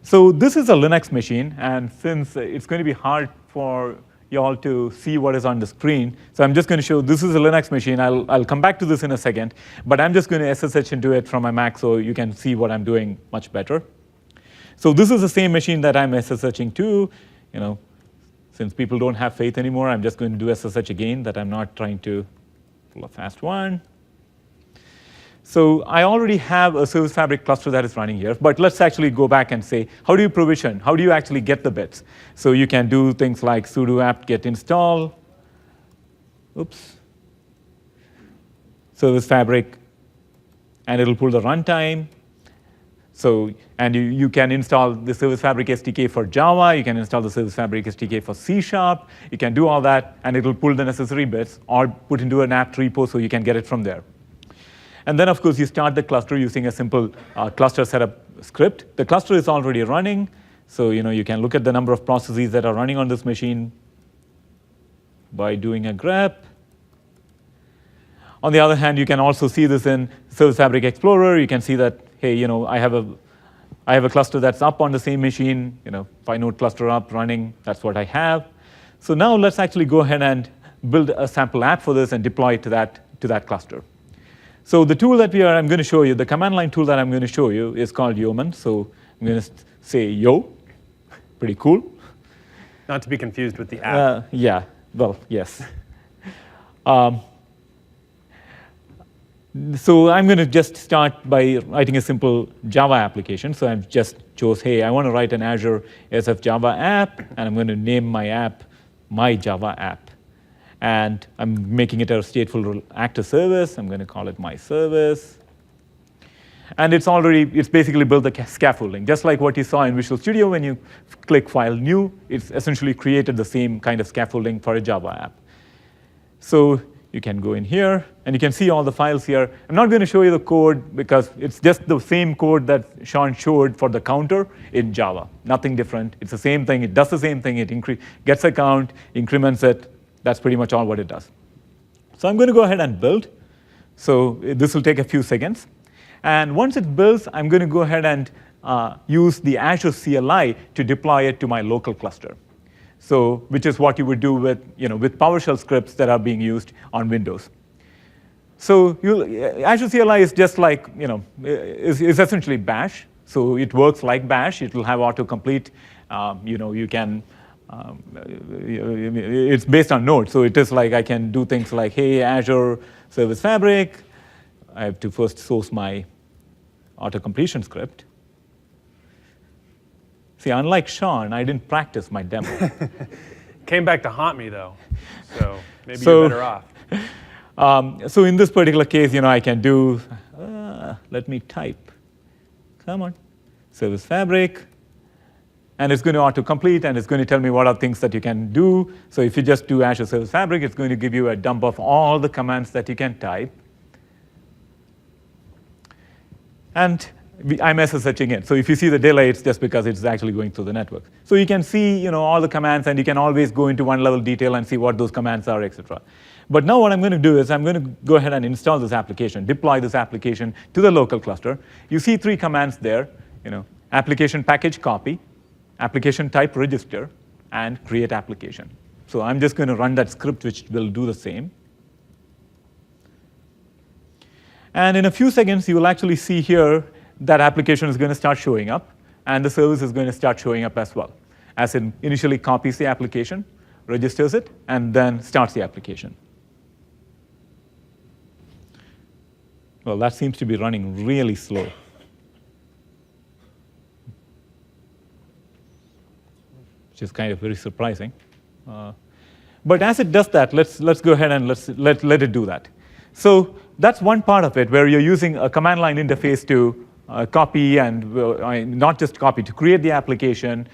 Speaker 1: So this is a Linux machine, and since it's going to be hard for you all to see what is on the screen, so I'm just going to show this is a Linux machine. I'll come back to this in a second, but I'm just going to SSH into it from my Mac so you can see what I'm doing much better. So this is the same machine that I'm SSHing to. Since people don't have faith anymore, I'm just going to do SSH again, that I'm not trying to pull a fast one. So I already have a Service Fabric cluster that is running here, but let's actually go back and say, how do you provision? How do you actually get the bits? So you can do things like sudo apt-get install, Service Fabric, and it'll pull the runtime. So, and you can install the Service Fabric SDK for Java. You can install the Service Fabric SDK for C#. You can do all that, and it'll pull the necessary bits or put into an apt repo so you can get it from there. And then, of course, you start the cluster using a simple cluster setup script. The cluster is already running. So you can look at the number of processes that are running on this machine by doing a grep. On the other hand, you can also see this in Service Fabric Explorer. You can see that, hey, I have a cluster that's up on the same machine. 5-node cluster up, running. That's what I have. So now let's actually go ahead and build a sample app for this and deploy it to that cluster. So the tool that I'm going to show you, the command line tool that I'm going to show you is called Yeoman. So I'm going to say yo. Pretty cool.
Speaker 2: Not to be confused with the app.
Speaker 1: Yeah, well, yes. So I'm going to just start by writing a simple Java application. So I've just chose, hey, I want to write an Azure SF Java app, and I'm going to name my app my Java app. And I'm making it a stateful actor service. I'm going to call it my service. And it's basically built the scaffolding. Just like what you saw in Visual Studio, when you click File New, it's essentially created the same kind of scaffolding for a Java app. So you can go in here, and you can see all the files here. I'm not going to show you the code because it's just the same code that Sean showed for the counter in Java. Nothing different. It's the same thing. It does the same thing. It gets a count, increments it. That's pretty much all what it does. So I'm going to go ahead and build. So this will take a few seconds. And once it builds, I'm going to go ahead and use the Azure CLI to deploy it to my local cluster. So, which is what you would do with, with PowerShell scripts that are being used on Windows. So Azure CLI is just like, is essentially Bash. So it works like Bash. It will have autocomplete. You can, it's based on Node. So it is like I can do things like, hey, Azure Service Fabric. I have to first source my autocompletion script. See, unlike Sean, I didn't practice my demo.
Speaker 2: Came back to haunt me, though. So maybe you're better off.
Speaker 1: So in this particular case, I can do, let me type. Come on. Service Fabric. And it's going to autocomplete, and it's going to tell me what are things that you can do. So if you just do Azure Service Fabric, it's going to give you a dump of all the commands that you can type. And I'm SSHing in. So if you see the delay, it's just because it's actually going through the network. So you can see all the commands, and you can always go into one level detail and see what those commands are, etc. But now what I'm going to do is I'm going to go ahead and install this application, deploy this application to the local cluster. You see 3 commands there, application package copy, application type register, and create application. So I'm just going to run that script, which will do the same. And in a few seconds, you will actually see here that application is going to start showing up, and the service is going to start showing up as well, as it initially copies the application, registers it, and then starts the application. Well, that seems to be running really slow. Which is kind of very surprising. But as it does that, let's go ahead and let it do that. So that's one part of it, where you're using a command line interface to copy and not just copy, to create the application.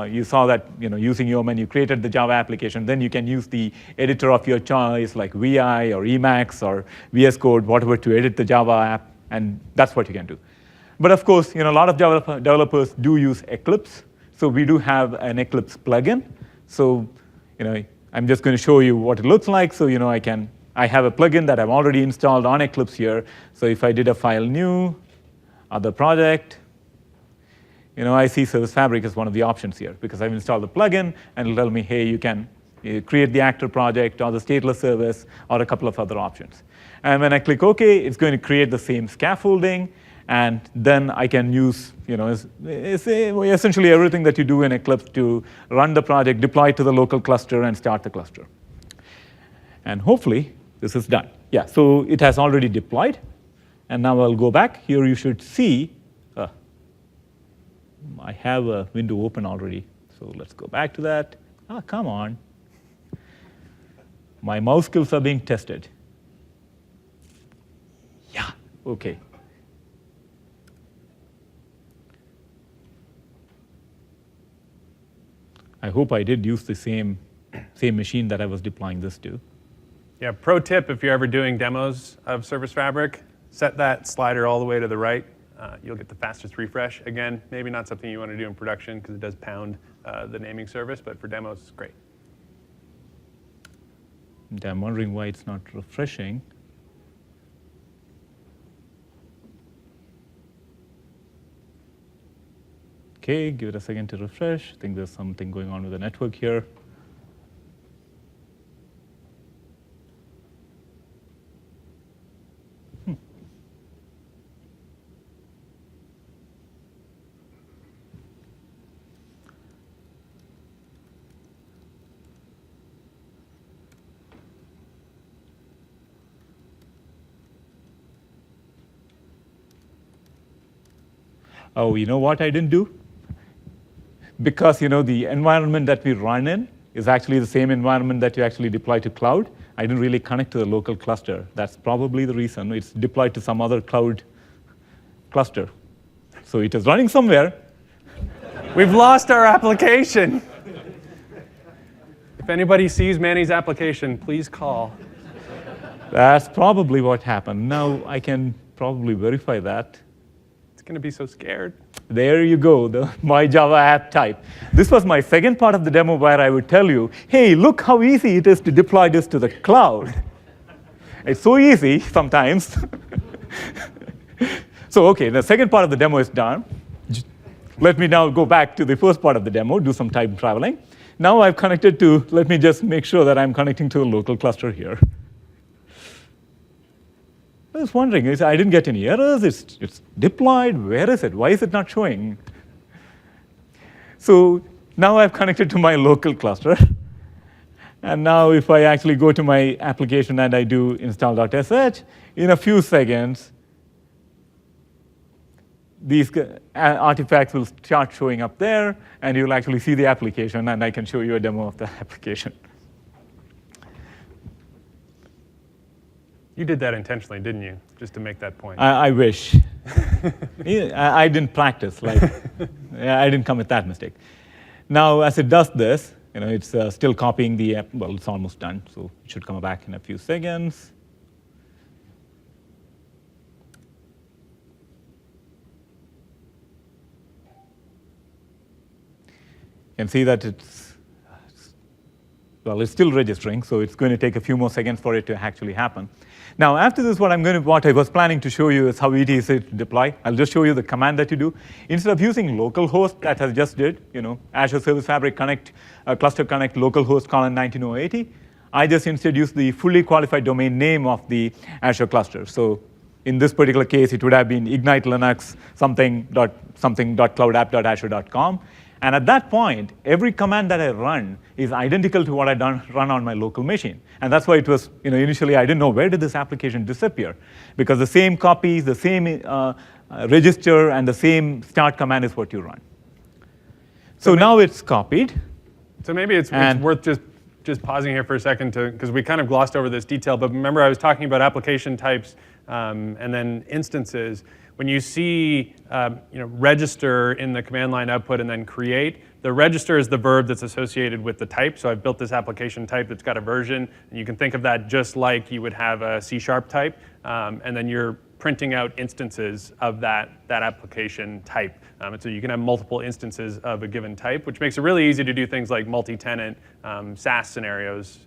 Speaker 1: You saw that using Yeoman, you created the Java application. Then you can use the editor of your choice, like VI or Emacs or VS Code, whatever, to edit the Java app, and that's what you can do. But of course, a lot of Java developers do use Eclipse. So we do have an Eclipse plugin. So I'm just going to show you what it looks like. So I have a plugin that I've already installed on Eclipse here. So if I did a file new, other project, I see Service Fabric as one of the options here, because I've installed the plugin, and it'll tell me, hey, you can create the actor project or the stateless service or a couple of other options. And when I click OK, it's going to create the same scaffolding, and then I can use essentially everything that you do in Eclipse to run the project, deploy it to the local cluster, and start the cluster. And hopefully, this is done. Yeah, so it has already deployed. And now I'll go back. Here you should see, I have a window open already. So let's go back to that. Come on. My mouse skills are being tested. Yeah, OK. I hope I did use the same machine that I was deploying this to.
Speaker 2: Yeah, pro tip, if you're ever doing demos of Service Fabric, set that slider all the way to the right. You'll get the fastest refresh. Again, maybe not something you want to do in production, because it does pound the naming service, but for demos, it's great.
Speaker 1: And I'm wondering why it's not refreshing. OK, give it a second to refresh. I think there's something going on with the network here. Oh, you know what I didn't do? Because the environment that we run in is actually the same environment that you actually deploy to cloud. I didn't really connect to the local cluster. That's probably the reason. It's deployed to some other cloud cluster. So it is running somewhere.
Speaker 2: We've lost our application. If anybody sees Manny's application, please call.
Speaker 1: That's probably what happened. Now I can probably verify that.
Speaker 2: It's going to be so scared.
Speaker 1: There you go, the My Java app type. This was my second part of the demo where I would tell you, hey, look how easy it is to deploy this to the cloud. It's so easy sometimes. So okay, the second part of the demo is done. Let me now go back to the first part of the demo, do some time traveling. Now I've connected to, let me just make sure that I'm connecting to a local cluster here. I was wondering, I didn't get any errors. It's deployed. Where is it? Why is it not showing? So now I've connected to my local cluster. And now if I actually go to my application and I do install.sh, in a few seconds, these artifacts will start showing up there, and you'll actually see the application, and I can show you a demo of the application.
Speaker 2: You did that intentionally, didn't you? Just to make that point.
Speaker 1: I wish. I didn't practice. I didn't commit that mistake. Now, as it does this, it's still copying the app. Well, it's almost done, so it should come back in a few seconds. You can see that it's still registering, so it's going to take a few more seconds for it to actually happen. Now, after this, what I was planning to show you is how easy it is to deploy. I'll just show you the command that you do. Instead of using localhost, that I just did, Azure Service Fabric connect, cluster connect localhost colon 19080, I just instead used the fully qualified domain name of the Azure cluster. So in this particular case, it would have been ignite Linux something.cloudapp.azure.com. And at that point, every command that I run is identical to what I run on my local machine. And that's why it was, initially I didn't know where did this application disappear, because the same copies, the same register, and the same start command is what you run. So now it's copied.
Speaker 2: So maybe it's worth just pausing here for a second, because we kind of glossed over this detail. But remember, I was talking about application types and then instances. When you see register in the command line output and then create, the register is the verb that's associated with the type. So I've built this application type that's got a version, and you can think of that just like you would have a C# type, and then you're printing out instances of that application type. And so you can have multiple instances of a given type, which makes it really easy to do things like multi-tenant SaaS scenarios,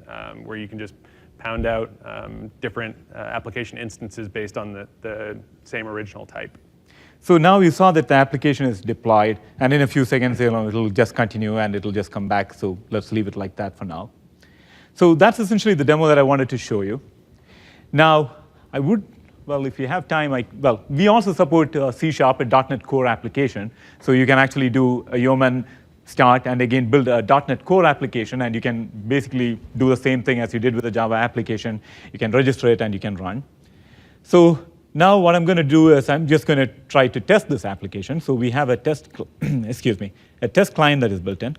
Speaker 2: where you can just pound out different application instances based on the same original type.
Speaker 1: So now you saw that the application is deployed, and in a few seconds, it'll just continue, and it'll just come back. So let's leave it like that for now. So that's essentially the demo that I wanted to show you. Now, if you have time, we also support C#, a .NET Core application. So you can actually do a Yeoman start and again build a .NET Core application, and you can basically do the same thing as you did with a Java application. You can register it and you can run. So now what I'm going to do is I'm just going to try to test this application. So we have a test, a test client that is built in.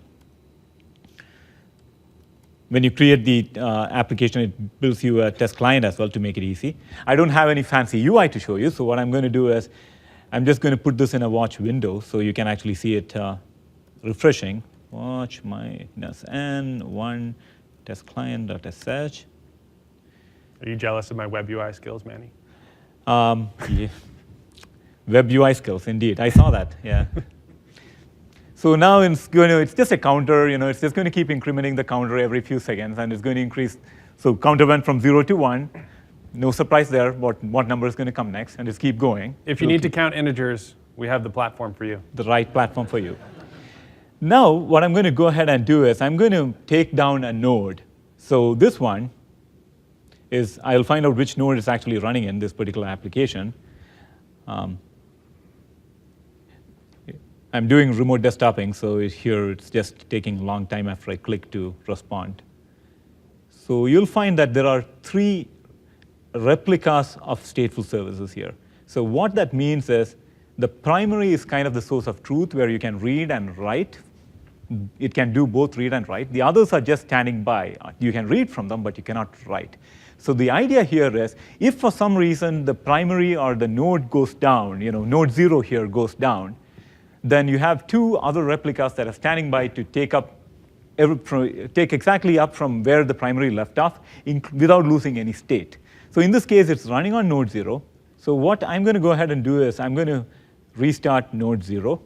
Speaker 1: When you create the application, it builds you a test client as well to make it easy. I don't have any fancy UI to show you, so what I'm going to do is I'm just going to put this in a watch window so you can actually see it refreshing. Watch -n1 test client.sh.
Speaker 2: Are you jealous of my web UI skills, Manny?
Speaker 1: Yeah. Web UI skills, indeed. I saw that, yeah. So now it's just a counter, it's just going to keep incrementing the counter every few seconds, and it's going to increase. So counter went from 0 to 1. No surprise there what number is going to come next, and just keep going.
Speaker 2: If you need to count integers, we have the platform for you.
Speaker 1: The right platform for you. Now, what I'm going to go ahead and do is I'm going to take down a node. So this one is, I'll find out which node is actually running in this particular application. I'm doing remote desktoping, so here it's just taking a long time after I click to respond. So you'll find that there are 3 replicas of stateful services here. So what that means is the primary is kind of the source of truth where you can read and write. It can do both read and write. The others are just standing by. You can read from them, but you cannot write. So the idea here is if for some reason the primary or the node goes down, node 0 here goes down, then you have 2 other replicas that are standing by to take exactly up from where the primary left off without losing any state. So in this case, it's running on node 0. So what I'm going to go ahead and do is I'm going to restart node 0.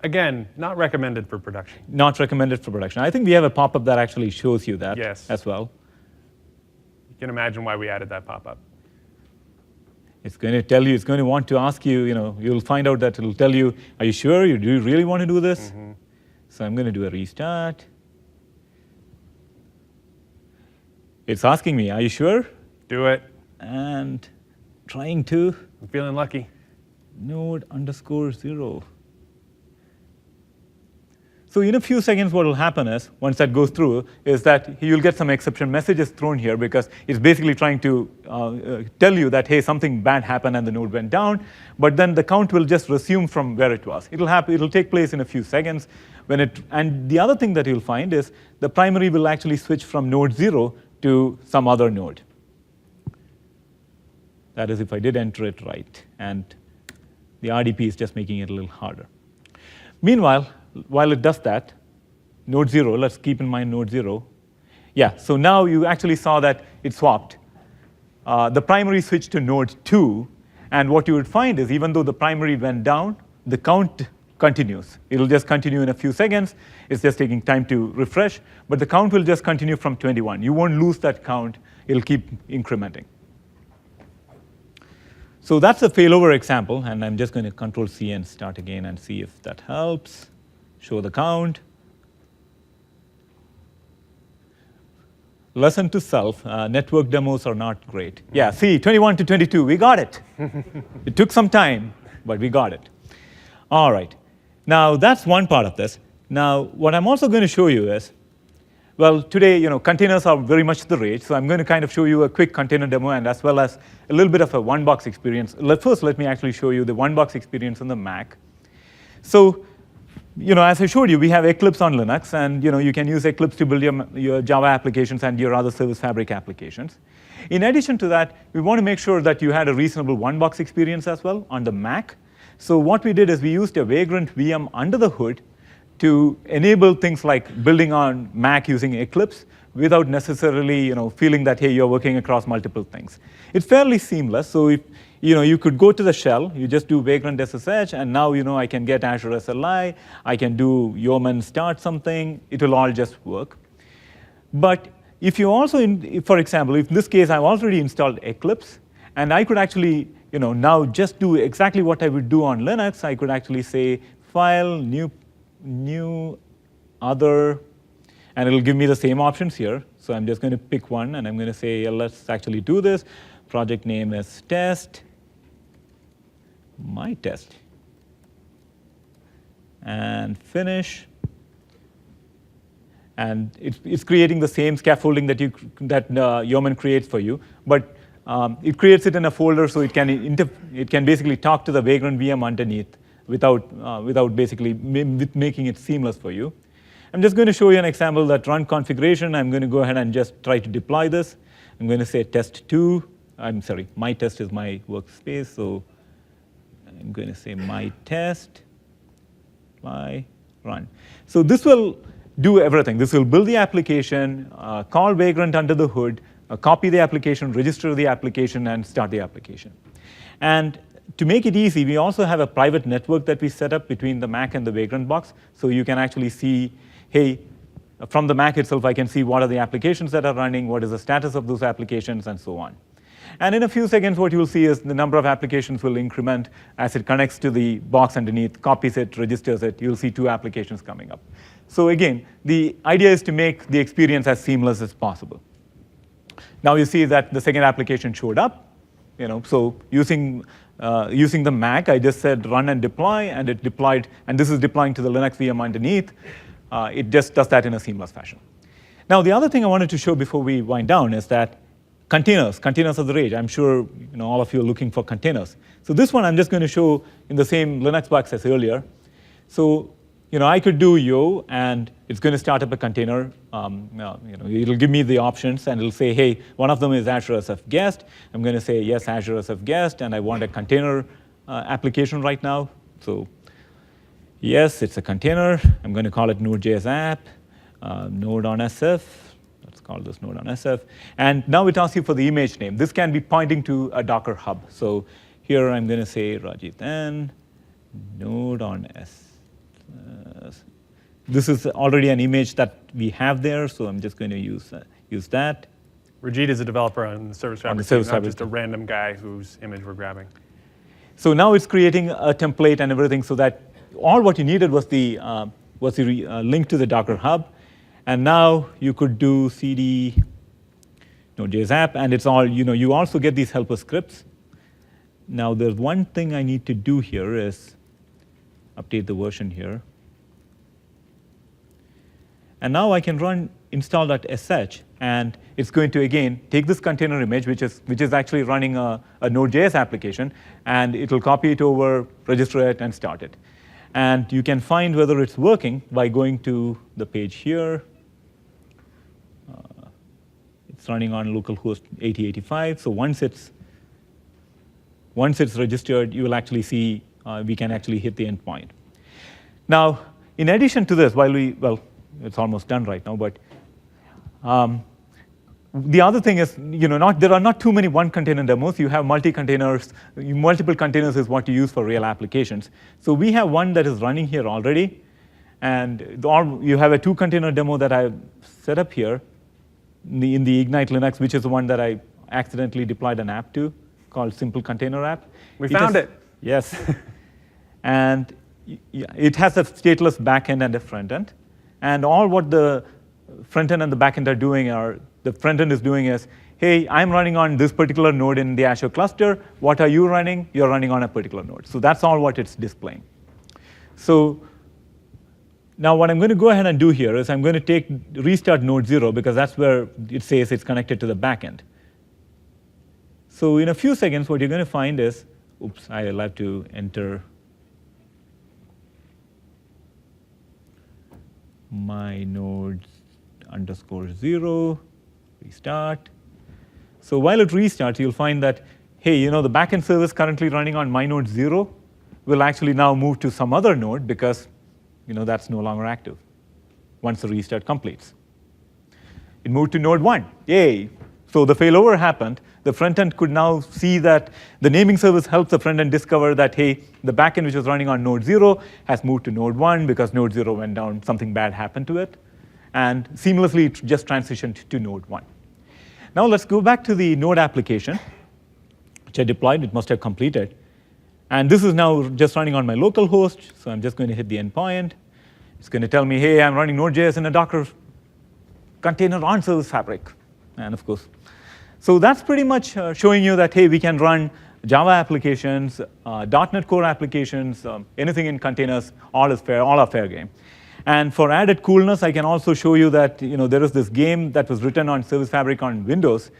Speaker 2: Again, not recommended for production.
Speaker 1: Not recommended for production. I think we have a pop-up that actually shows you that
Speaker 2: Yes.
Speaker 1: as well.
Speaker 2: You can imagine why we added that pop-up.
Speaker 1: It's going to tell you, it's going to want to ask you, you'll find out that it'll tell you, are you sure? Do you really want to do this?
Speaker 2: Mm-hmm.
Speaker 1: So I'm going to do a restart. It's asking me, are you sure?
Speaker 2: Do it.
Speaker 1: And trying to
Speaker 2: I'm feeling lucky.
Speaker 1: node_0. So in a few seconds, what will happen is, once that goes through, is that you'll get some exception messages thrown here because it's basically trying to tell you that, hey, something bad happened and the node went down. But then the count will just resume from where it was. It'll take place in a few seconds. And the other thing that you'll find is the primary will actually switch from node 0 to some other node. That is if I did enter it right. And the RDP is just making it a little harder. Meanwhile, while it does that, node 0, let's keep in mind node 0. Yeah, so now you actually saw that it swapped. The primary switched to node 2. And what you would find is even though the primary went down, the count continues. It'll just continue in a few seconds. It's just taking time to refresh. But the count will just continue from 21. You won't lose that count. It'll keep incrementing. So that's a failover example. And I'm just going to Control-C and start again and see if that helps. Show the count. Lesson to self, network demos are not great. Yeah, see, 21 to 22, we got it. It took some time, but we got it. All right. Now, that's one part of this. Now, what I'm also going to show you is, well, today, containers are very much the rage. So I'm going to kind of show you a quick container demo and as well as a little bit of a one-box experience. First, let me actually show you the one-box experience on the Mac. So, as I showed you, we have Eclipse on Linux, and you can use Eclipse to build your Java applications and your other Service Fabric applications. In addition to that, we want to make sure that you had a reasonable one-box experience as well on the Mac. So what we did is we used a Vagrant VM under the hood to enable things like building on Mac using Eclipse without necessarily feeling that, hey, you're working across multiple things. It's fairly seamless. So if you could go to the shell, you just do Vagrant SSH, and now I can get Azure SLI, I can do Yeoman start something, it will all just work. But if you also, for example, if in this case I've already installed Eclipse, and I could actually now just do exactly what I would do on Linux, I could actually say file, new, other, and it'll give me the same options here. So I'm just going to pick one, and I'm going to say, yeah, let's actually do this. Project name is test, my test, and finish. And it's creating the same scaffolding that Yeoman creates for you, but it creates it in a folder so it can basically talk to the Vagrant VM underneath without basically making it seamless for you. I'm just going to show you an example that run configuration. I'm going to go ahead and just try to deploy this. I'm going to say test2. I'm sorry, my test is my workspace, so I'm going to say my test, my run. So this will do everything. This will build the application, call Vagrant under the hood, copy the application, register the application, and start the application. And to make it easy, we also have a private network that we set up between the Mac and the Vagrant box. So you can actually see, hey, from the Mac itself, I can see what are the applications that are running, what is the status of those applications, and so on. And in a few seconds, what you'll see is the number of applications will increment as it connects to the box underneath, copies it, registers it. You'll see 2 applications coming up. So again, the idea is to make the experience as seamless as possible. Now you see that the second application showed up. So using the Mac, I just said run and deploy, and it deployed. And this is deploying to the Linux VM underneath. It just does that in a seamless fashion. Now, the other thing I wanted to show before we wind down is that containers are the rage. I'm sure all of you are looking for containers. So this one I'm just going to show in the same Linux box as earlier. So I could do yo, and it's going to start up a container. It'll give me the options, and it'll say, hey, one of them is Azure SF guest. I'm going to say, yes, Azure SF guest, and I want a container application right now. So yes, it's a container. I'm going to call it Node.js app, node on SF. Let's call this node on SF. And now it asks you for the image name. This can be pointing to a Docker hub. So here I'm going to say Rajit N, node on S. This is already an image that we have there, so I'm just going to use that.
Speaker 2: Rajit is a developer on the Service Fabric, not just a random guy whose image we're grabbing.
Speaker 1: So now it's creating a template and everything, so that all what you needed was the link to the Docker hub, and now you could do cd node.js app, and it's all, you also get these helper scripts. Now there's one thing I need to do here is update the version here. And now I can run install.sh, and it's going to, again, take this container image, which is actually running a Node.js application, and it'll copy it over, register it, and start it. And you can find whether it's working by going to the page here. It's running on localhost 8085. So once it's registered, you will actually see we can actually hit the endpoint. Now, in addition to this, it's almost done right now, but the other thing is, there are not too many one-container demos. You have multi-containers. Multiple containers is what you use for real applications. So we have one that is running here already, and you have a two-container demo that I've set up here in the Ignite Linux, which is the one that I accidentally deployed an app to called Simple Container App.
Speaker 2: We found it.
Speaker 1: Yes. And it has a stateless backend and a front end. And all what the front end and the backend are doing the front end is doing is, hey, I'm running on this particular node in the Azure cluster. What are you running? You're running on a particular node. So that's all what it's displaying. So now what I'm going to go ahead and do here is I'm going to restart node 0, because that's where it says it's connected to the backend. So in a few seconds, what you're going to find is, oops, I'll have to enter my node _0, restart. So while it restarts, you'll find that, hey, the backend service currently running on my node 0 will actually now move to some other node, because that's no longer active once the restart completes. It moved to node 1. Yay. So the failover happened. The front end could now see that the naming service helps the front end discover that, hey, the backend which was running on node 0 has moved to node 1 because node 0 went down, something bad happened to it. And seamlessly, it just transitioned to node 1. Now let's go back to the node application, which I deployed. It must have completed. And this is now just running on my local host. So I'm just going to hit the endpoint. It's going to tell me, hey, I'm running Node.js in a Docker container on Service Fabric. And of course, so that's pretty much showing you that, hey, we can run Java applications, .NET Core applications, anything in containers, all are fair game. And for added coolness, I can also show you that there is this game that was written on Service Fabric on Windows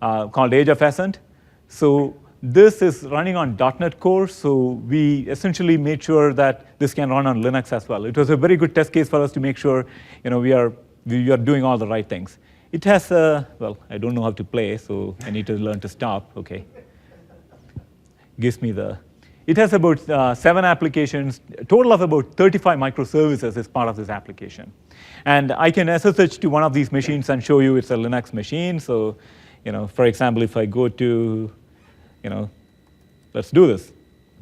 Speaker 1: called Age of Ascent. So this is running on .NET Core, so we essentially made sure that this can run on Linux as well. It was a very good test case for us to make sure we are doing all the right things. It has, I don't know how to play, so I need to learn to stop. OK. It has about 7 applications. A total of about 35 microservices is part of this application. And I can SSH to one of these machines and show you it's a Linux machine. So, for example, if I go to, let's do this.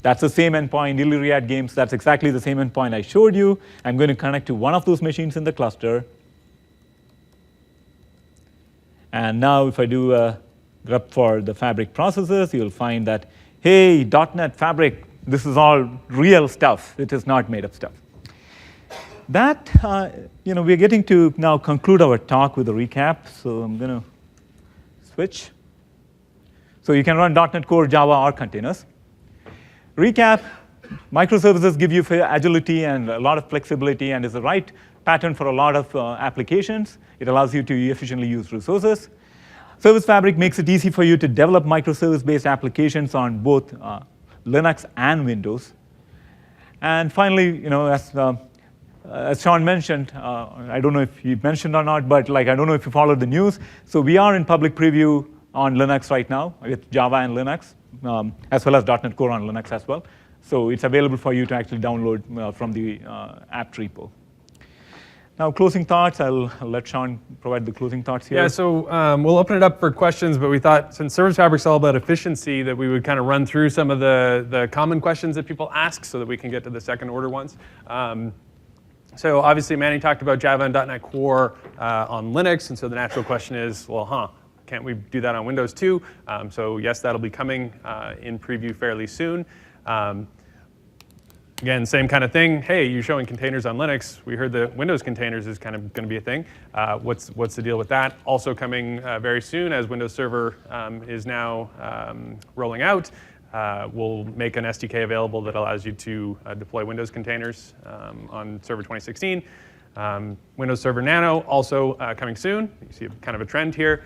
Speaker 1: That's the same endpoint, Illyriad Games. That's exactly the same endpoint I showed you. I'm going to connect to one of those machines in the cluster. And now if I do a grep for the Fabric processes, you'll find that, hey, .NET Fabric, this is all real stuff. It is not made up stuff. That, we're getting to now conclude our talk with a recap. So I'm going to switch. So you can run .NET Core, Java, or containers. Recap, microservices give you agility and a lot of flexibility and is the right pattern for a lot of applications. It allows you to efficiently use resources. Service Fabric makes it easy for you to develop microservice-based applications on both Linux and Windows. And finally, as Sean mentioned, I don't know if he mentioned or not, but I don't know if you followed the news. So we are in public preview on Linux right now with Java and Linux, as well as .NET Core on Linux as well. So it's available for you to actually download from the apt repo. Now, closing thoughts. I'll let Sean provide the closing thoughts here.
Speaker 2: Yeah, so we'll open it up for questions, but we thought since Service Fabric's all about efficiency that we would kind of run through some of the common questions that people ask so that we can get to the second order ones. So obviously Manny talked about Java and .NET Core on Linux, and so the natural question is, well, can't we do that on Windows too? So yes, that'll be coming in preview fairly soon. Again, same kind of thing. Hey, you're showing containers on Linux. We heard that Windows containers is kind of going to be a thing. What's the deal with that? Also coming very soon, as Windows Server is now rolling out. We'll make an SDK available that allows you to deploy Windows containers on Server 2016. Windows Server Nano also coming soon. You see kind of a trend here.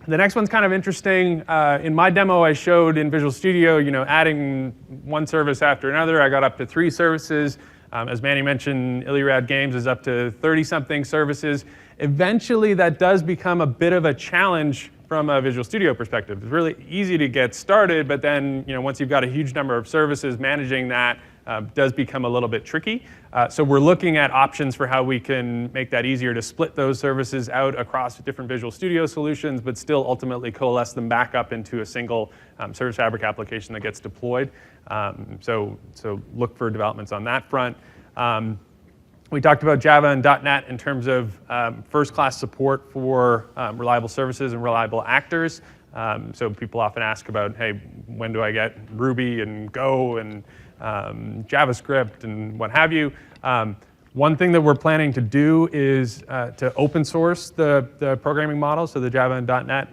Speaker 2: The next one's kind of interesting. In my demo, I showed in Visual Studio, adding one service after another. I got up to 3 services. As Manny mentioned, Illyarad Games is up to 30-something services. Eventually, that does become a bit of a challenge from a Visual Studio perspective. It's really easy to get started, but then once you've got a huge number of services, managing that does become a little bit tricky. So we're looking at options for how we can make that easier to split those services out across different Visual Studio solutions, but still ultimately coalesce them back up into a single Service Fabric application that gets deployed. So look for developments on that front. We talked about Java and .NET in terms of first-class support for reliable services and reliable actors. So people often ask about, hey, when do I get Ruby and Go and JavaScript and what have you. One thing that we're planning to do is to open source the programming model, so the Java and .NET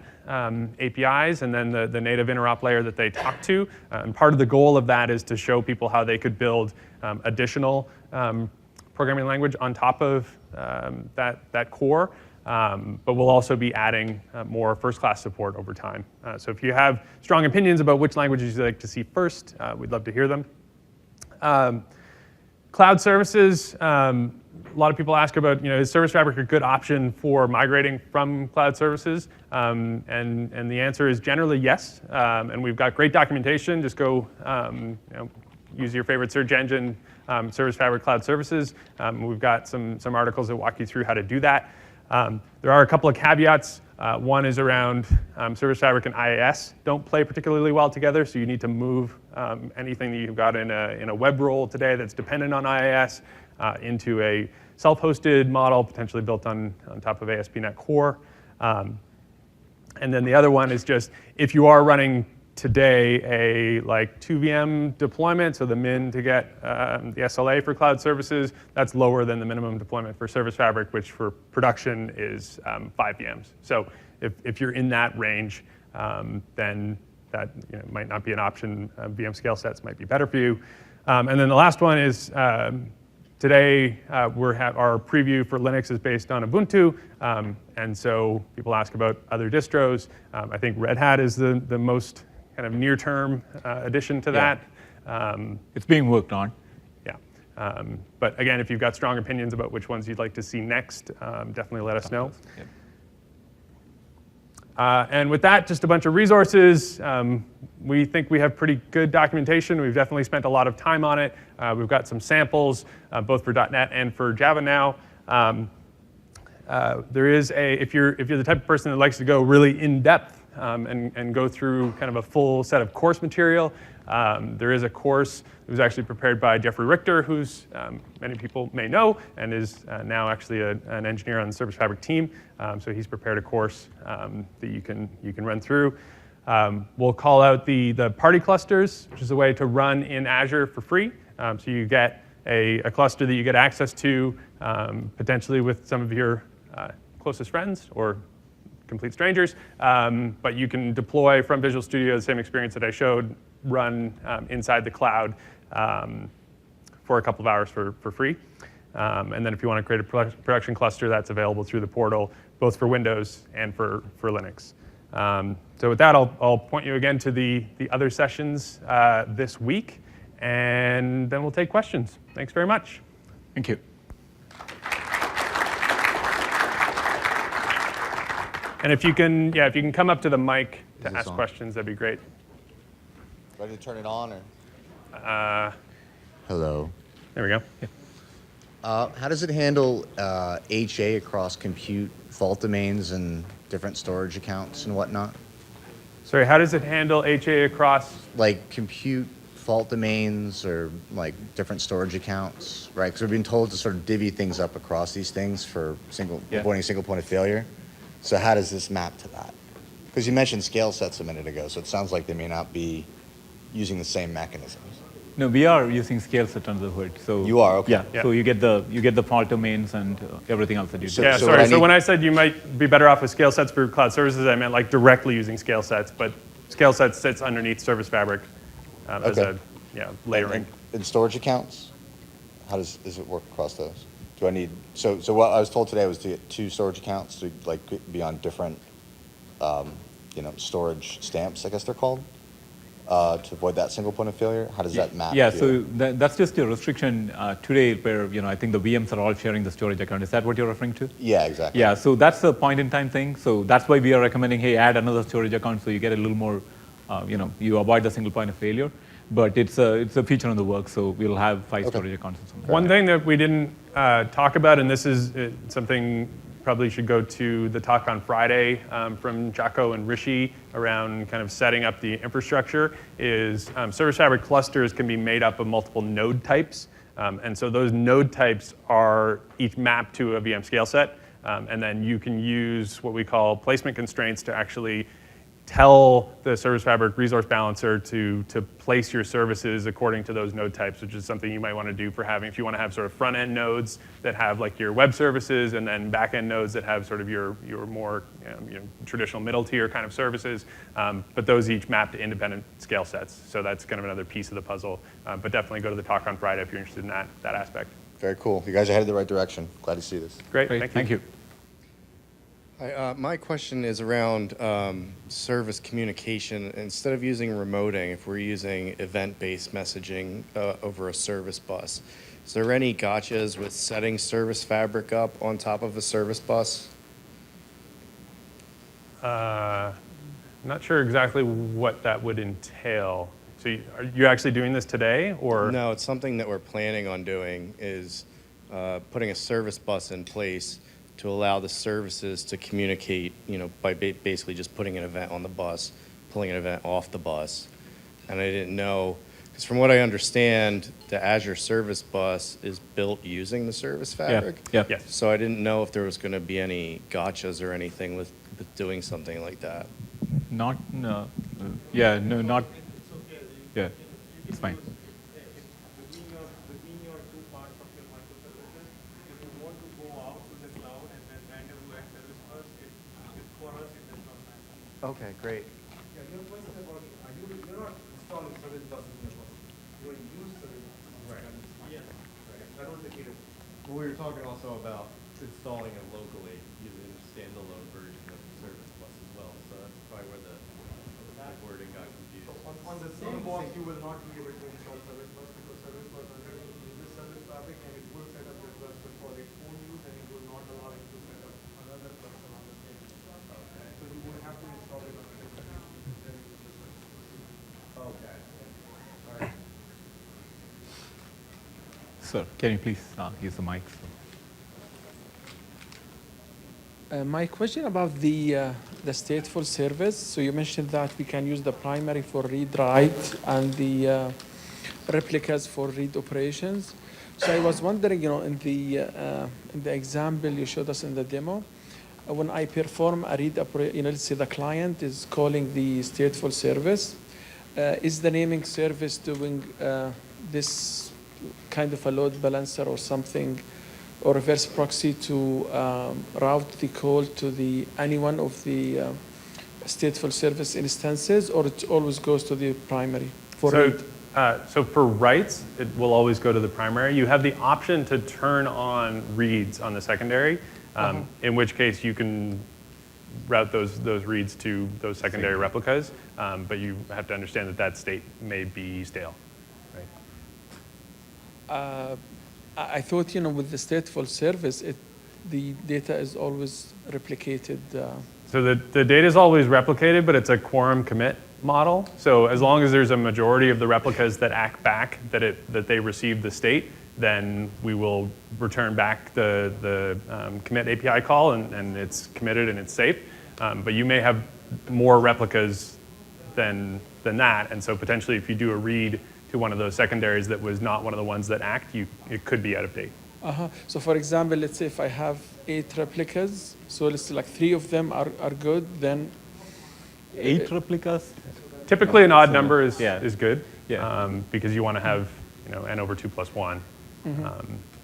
Speaker 2: APIs, and then the native interop layer that they talk to. And part of the goal of that is to show people how they could build additional programming language on top of that core. But we'll also be adding more first-class support over time. So if you have strong opinions about which languages you'd like to see first, we'd love to hear them. Cloud services, a lot of people ask about, is Service Fabric a good option for migrating from cloud services? And the answer is generally yes. And we've got great documentation. Just go use your favorite search engine, Service Fabric Cloud Services. We've got some articles that walk you through how to do that. There are a couple of caveats. One is around Service Fabric and IIS don't play particularly well together, so you need to move anything that you've got in a web role today that's dependent on IIS into a self-hosted model, potentially built on top of ASP.NET Core. And then the other one is just if you are running today a 2 VM deployment, so the min to get the SLA for cloud services, that's lower than the minimum deployment for Service Fabric, which for production is 5 VMs. So if you're in that range, then that might not be an option. VM scale sets might be better for you. And then the last one is today our preview for Linux is based on Ubuntu, and so people ask about other distros. I think Red Hat is the most kind of near-term addition to that.
Speaker 1: It's being worked on.
Speaker 2: Yeah. But again, if you've got strong opinions about which ones you'd like to see next, definitely let us know. And with that, just a bunch of resources. We think we have pretty good documentation. We've definitely spent a lot of time on it. We've got some samples, both for .NET and for Java now. There is if you're the type of person that likes to go really in-depth and go through kind of a full set of course material, there is a course that was actually prepared by Jeffrey Richter, who's many people may know, and is now actually an engineer on the Service Fabric team. So he's prepared a course that you can run through. We'll call out the party clusters, which is a way to run in Azure for free. So you get a cluster that you get access to, potentially with some of your closest friends or complete strangers, but you can deploy from Visual Studio the same experience that I showed, run inside the cloud for a couple of hours for free. And then if you want to create a production cluster, that's available through the portal, both for Windows and for Linux. So with that, I'll point you again to the other sessions this week, and then we'll take questions. Thanks very much.
Speaker 1: Thank you.
Speaker 2: And if you can come up to the mic to ask questions, that'd be great.
Speaker 3: Ready to turn it on, or?
Speaker 2: Hello.
Speaker 3: There we go.
Speaker 2: Yeah.
Speaker 3: How does it handle HA across compute fault domains and different storage accounts and whatnot?
Speaker 2: Sorry, how does it handle HA across?
Speaker 3: Like compute fault domains or like different storage accounts, right? Because we've been told to sort of divvy things up across these things for avoiding a single point of failure. So how does this map to that? Because you mentioned scale sets a minute ago, so it sounds like they may not be using the same mechanisms.
Speaker 1: No, we are using scale set under the hood. So
Speaker 3: You are, okay.
Speaker 1: Yeah. So you get the fault domains and everything else that you do.
Speaker 2: Yeah,
Speaker 3: So
Speaker 2: sorry.
Speaker 3: what I
Speaker 2: So
Speaker 3: need-
Speaker 2: when I said you might be better off with scale sets for cloud services, I meant like directly using scale sets, but scale sets sits underneath Service Fabric as
Speaker 3: Okay.
Speaker 2: a layering.
Speaker 3: And storage accounts, how does it work across those? Do I need, so what I was told today was to get 2 storage accounts to like be on different, storage stamps, I guess they're called, to avoid that single point of failure? How does that map?
Speaker 1: Yeah,
Speaker 3: to-
Speaker 1: so that's just a restriction today where, I think the VMs are all sharing the storage account. Is that what you're referring to?
Speaker 3: Yeah, exactly.
Speaker 1: Yeah, so that's a point in time thing. So that's why we are recommending, hey, add another storage account so you get a little more, you avoid the single point of failure. But it's a feature in the work, so we'll have 5 storage accounts or something.
Speaker 2: One thing that we didn't talk about, and this is something probably should go to the talk on Friday from Jaco and Rishi around kind of setting up the infrastructure, is Service Fabric clusters can be made up of multiple node types. And so those node types are each mapped to a VM scale set. And then you can use what we call placement constraints to actually tell the Service Fabric resource balancer to place your services according to those node types, which is something you might want to do for having, if you want to have sort of front-end nodes that have like your web services, and then back-end nodes that have sort of your more traditional middle tier kind of services. But those each map to independent scale sets. So that's kind of another piece of the puzzle. But definitely go to the talk on Friday if you're interested in that aspect.
Speaker 3: Very cool. You guys are headed the right direction. Glad to see this.
Speaker 2: Great,
Speaker 1: Thank you.
Speaker 4: Hi, my question is around service communication. Instead of using remoting, if we're using event-based messaging over a service bus, is there any gotchas with setting Service Fabric up on top of a service bus?
Speaker 2: I'm not sure exactly what that would entail. So are you actually doing this today, or?
Speaker 4: No, it's something that we're planning on doing, is putting a service bus in place to allow the services to communicate, by basically just putting an event on the bus, pulling an event off the bus. And I didn't know, because from what I understand, the Azure Service Bus is built using the Service Fabric.
Speaker 1: Yeah.
Speaker 2: Yes.
Speaker 4: So I didn't know if there was going to be any gotchas or anything with doing something like that.
Speaker 1: Not, no, yeah, no, not, yeah, it's fine.
Speaker 5: Between your 2 parts of your microservices, if you want to go out to the cloud and then AWS service first, for us it does not matter.
Speaker 4: Okay, great.
Speaker 5: Yeah, your question about, you're not installing service buses in the bus. You're use service buses. Right. Yes. Right. That was the key difference.
Speaker 6: Well, we were talking also about installing it locally using a standalone version of the service bus as well. So that's probably where the wording got confused.
Speaker 5: So on the same box, you will not be able to install service bus because service bus underneath uses service fabric and it will set up the cluster for its own use and it will not allow it to set up another cluster on the same.
Speaker 6: Okay.
Speaker 5: So you will have to install it on a different then use the service bus.
Speaker 6: Okay. All right.
Speaker 1: Sir, can you please use the mic?
Speaker 7: My question about the stateful service. So you mentioned that we can use the primary for read-write and the replicas for read operations. So I was wondering, in the example you showed us in the demo, when I perform a read operation, let's say the client is calling the stateful service, is the naming service doing this kind of a load balancer or something, or reverse proxy to route the call to any one of the stateful service instances, or it always goes to the primary for read?
Speaker 2: So for writes, it will always go to the primary. You have the option to turn on reads on the secondary, in which case you can route those reads to those secondary replicas, but you have to understand that state may be stale. Right?
Speaker 7: I thought, with the stateful service, the data is always replicated.
Speaker 2: So the data is always replicated, but it's a quorum commit model. So as long as there's a majority of the replicas that act back that they receive the state, then we will return back the commit API call, and it's committed and it's safe. But you may have more replicas than that, and so potentially if you do a read to one of those secondaries that was not one of the ones that act, it could be out of date.
Speaker 7: So for example, let's say if I have 8 replicas, so let's say like 3 of them are good, then
Speaker 1: 8 replicas?
Speaker 2: Typically, an odd number is good,
Speaker 1: Yeah.
Speaker 2: because you want to have n over 2 plus 1.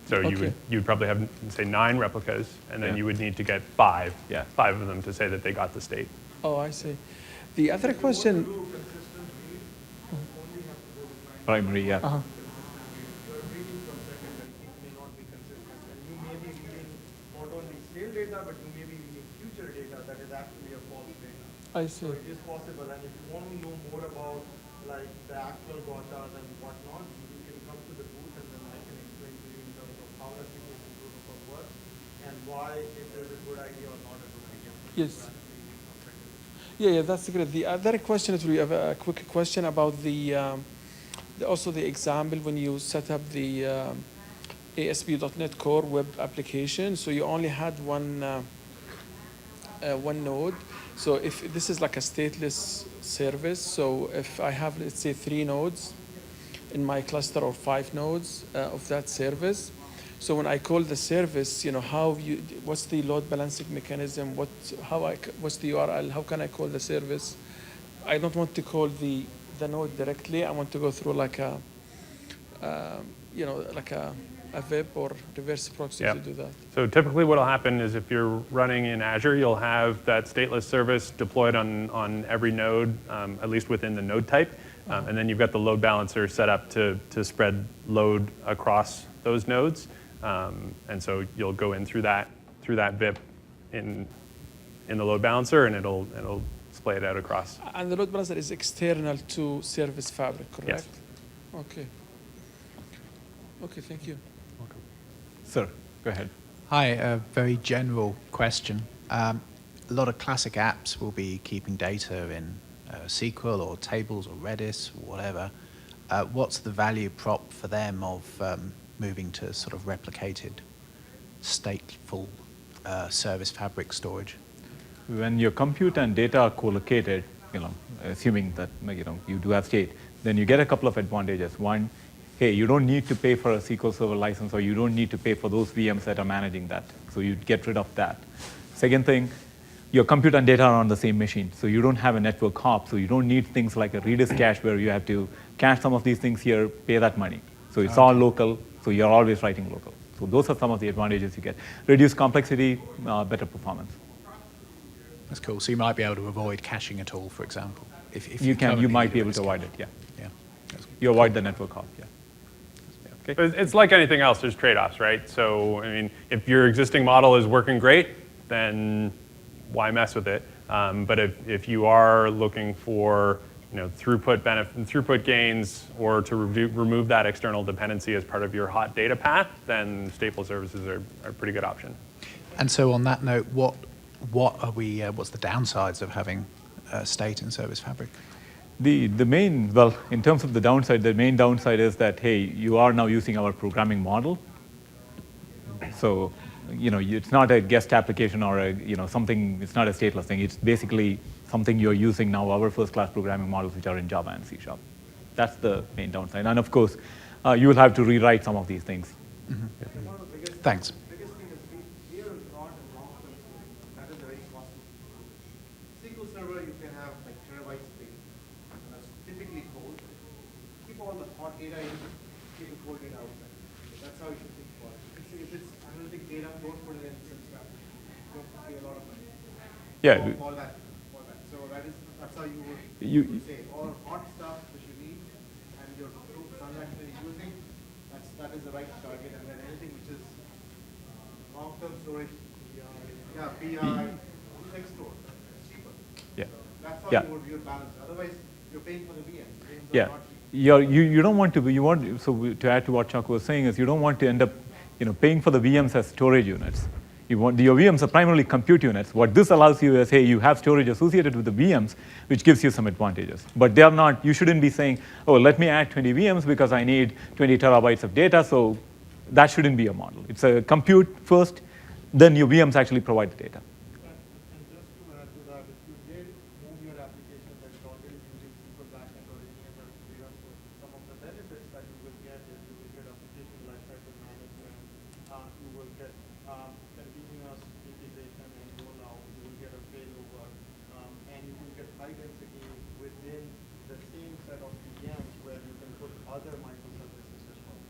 Speaker 2: So
Speaker 7: Okay.
Speaker 2: you would probably have, say, 9 replicas, and then
Speaker 1: Yeah.
Speaker 2: you would need to get 5
Speaker 1: Yeah.
Speaker 2: of them to say that they got the state.
Speaker 7: oh, I see. The other question,
Speaker 1: Primary, yeah.
Speaker 5: You're reading from secondary, it may not be consistent. And you may be reading not only stale data, but you may be reading future data that is actually a false data.
Speaker 7: I see.
Speaker 5: So it is possible, and if you want to know more about like the actual gotas and whatnot, you can come to the booth and then I can explain to you in terms of how replication protocol works and why it is a good idea or not a good idea.
Speaker 7: Yes. Yeah, that's great. The other question is we have a quick question about also the example when you set up the ASP.NET Core web application. So you only had one node. So if this is like a stateless service, so if I have, let's say, 3 nodes in my cluster or 5 nodes of that service, so when I call the service, what's the load balancing mechanism? What's the URL? How can I call the service? I don't want to call the node directly. I want to go through like a VIP or reverse proxy
Speaker 2: Yeah.
Speaker 7: to do that.
Speaker 2: So typically what will happen is if you're running in Azure, you'll have that stateless service deployed on every node, at least within the node type. And then you've got the load balancer set up to spread load across those nodes. And so you'll go in through that VIP in the load balancer, and it'll splay it out across.
Speaker 7: And the load balancer is external to Service Fabric, correct?
Speaker 2: Yes.
Speaker 7: Okay. Okay, thank you.
Speaker 1: Sir, go ahead.
Speaker 8: Hi, a very general question. A lot of classic apps will be keeping data in SQL or tables or Redis or whatever. What's the value prop for them of moving to sort of replicated, stateful Service Fabric storage?
Speaker 1: When your compute and data are co-located, assuming that you do have state, then you get a couple of advantages. One, hey, you don't need to pay for a SQL Server license, or you don't need to pay for those VMs that are managing that. So you get rid of that. Second thing, your compute and data are on the same machine, so you don't have a network hop, so you don't need things like a Redis cache where you have to cache some of these things here, pay that money. So it's all local, so you're always writing local. So those are some of the advantages you get. Reduced complexity, better performance.
Speaker 8: That's cool. So you might be able to avoid caching at all, for example. If
Speaker 1: You
Speaker 8: currently
Speaker 1: might
Speaker 8: need
Speaker 1: be
Speaker 8: a
Speaker 1: able to
Speaker 8: Redis
Speaker 1: avoid
Speaker 8: cache.
Speaker 1: it, yeah.
Speaker 8: Yeah. That's
Speaker 1: You avoid the network hop, yeah. Okay.
Speaker 2: But it's like anything else, there's trade-offs, right? So, I mean, if your existing model is working great, then why mess with it? But if you are looking for throughput gains, or to remove that external dependency as part of your hot data path, then stateful services are a pretty good option.
Speaker 8: And so on that note, what's the downsides of having state in Service Fabric?
Speaker 1: The main, in terms of the downside, the main downside is that, hey, you are now using our programming model. So, it's not a guest application or something, it's not a stateless thing. It's basically something you're using now, our first-class programming models, which are in Java and C#. That's the main downside. And of course, you will have to rewrite some of these things.
Speaker 8: Thanks.
Speaker 5: Biggest thing is we are not a long-term storage. That is very costly. SQL Server, you can have like terabyte space, and that's typically cold. Keep all the hot data in, keep the cold data outside. That's how you should think about it. If it's analytic data, don't put it in Service Fabric. Don't pay a lot of money.
Speaker 1: Yeah.
Speaker 5: All that. So that's how you would
Speaker 1: You-
Speaker 5: say all hot stuff which you need and your transaction that you're using, that is the right target, and then anything which is long-term storage, BI, text store, it's cheaper.
Speaker 1: Yeah.
Speaker 5: That's how
Speaker 1: Yeah.
Speaker 5: you would view balance. Otherwise, you're paying for the VMs. VMs are
Speaker 1: Yeah,
Speaker 5: not cheap.
Speaker 1: you don't want to be, to add to what Chuck was saying, is you don't want to end up paying for the VMs as storage units. Your VMs are primarily compute units. What this allows you is, hey, you have storage associated with the VMs, which gives you some advantages. But they are not, you shouldn't be saying, oh, let me add 20 VMs because I need 20 terabytes of data, so That shouldn't be a model. It's a compute first, then your VMs actually provide the data.
Speaker 5: And just to add to that, if you did move your application that's already using SQL backend or any other data source, some of the benefits that you will get is you will get application lifecycle management, you will get continuous integration and rollout, you will get a failover, and you will get high density within the same set of VMs where you can put other microservices as well.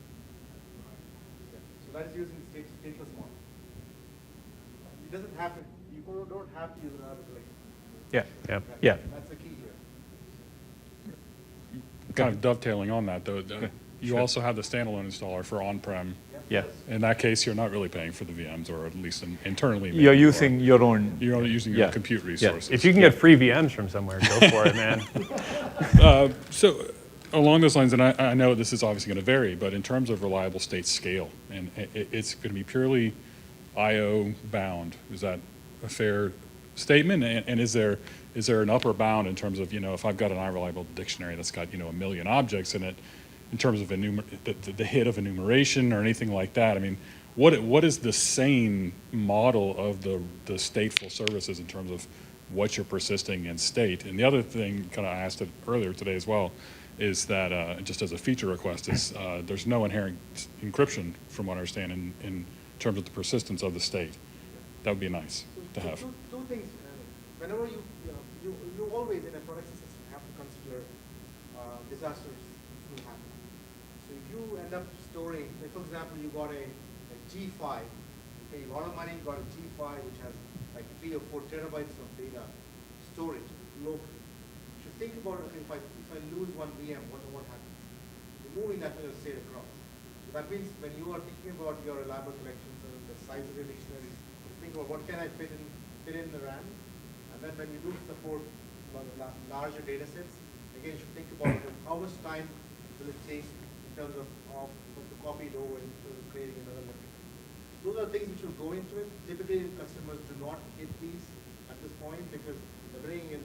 Speaker 5: So that is using stateless model. It doesn't have to, you don't have to use an arbitrary.
Speaker 1: Yeah.
Speaker 2: Yep.
Speaker 1: Yeah.
Speaker 5: That's the key here.
Speaker 9: Kind of dovetailing on that, though, you
Speaker 1: Sure.
Speaker 9: also have the standalone installer for on-prem.
Speaker 1: Yeah.
Speaker 9: In that case, you're not really paying for the VMs, or at least internally. maybe
Speaker 1: You're
Speaker 9: you are.
Speaker 1: using your own.
Speaker 9: You're only using
Speaker 1: Yeah.
Speaker 9: your compute resources.
Speaker 2: If you can get free VMs from somewhere, go for it, man.
Speaker 9: So along those lines, and I know this is obviously going to vary, but in terms of reliable state scale, and it's going to be purely I/O bound. Is that a fair statement? And is there an upper bound in terms of, if I've got an iReliable dictionary that's got, 1 million objects in it, in terms of the hit of enumeration or anything like that? I mean, what is the sane model of the stateful services in terms of what you're persisting in state? And the other thing, kind of I asked it earlier today as well, is that just as a feature request, is there's no inherent encryption, from what I understand, in terms of the persistence of the state. That would be nice to have.
Speaker 5: Two things. Whenever you always in a production system have to consider disasters will happen. So if you end up storing, like for example, you got a G5, okay, a lot of money, you got a G5 which has like 3 or 4 terabytes of data storage locally. You should think about, okay, if I lose one VM, what happens? You're moving that to state across. So that means when you are thinking about your reliable collections and the size of your dictionary, you think about what can I fit in the RAM, and then when you do support larger data sets, again you should think about how much time will it take in terms of to copy it over into creating another replica. Those are things which will go into it. Typically customers do not hit these at this point because they're bringing in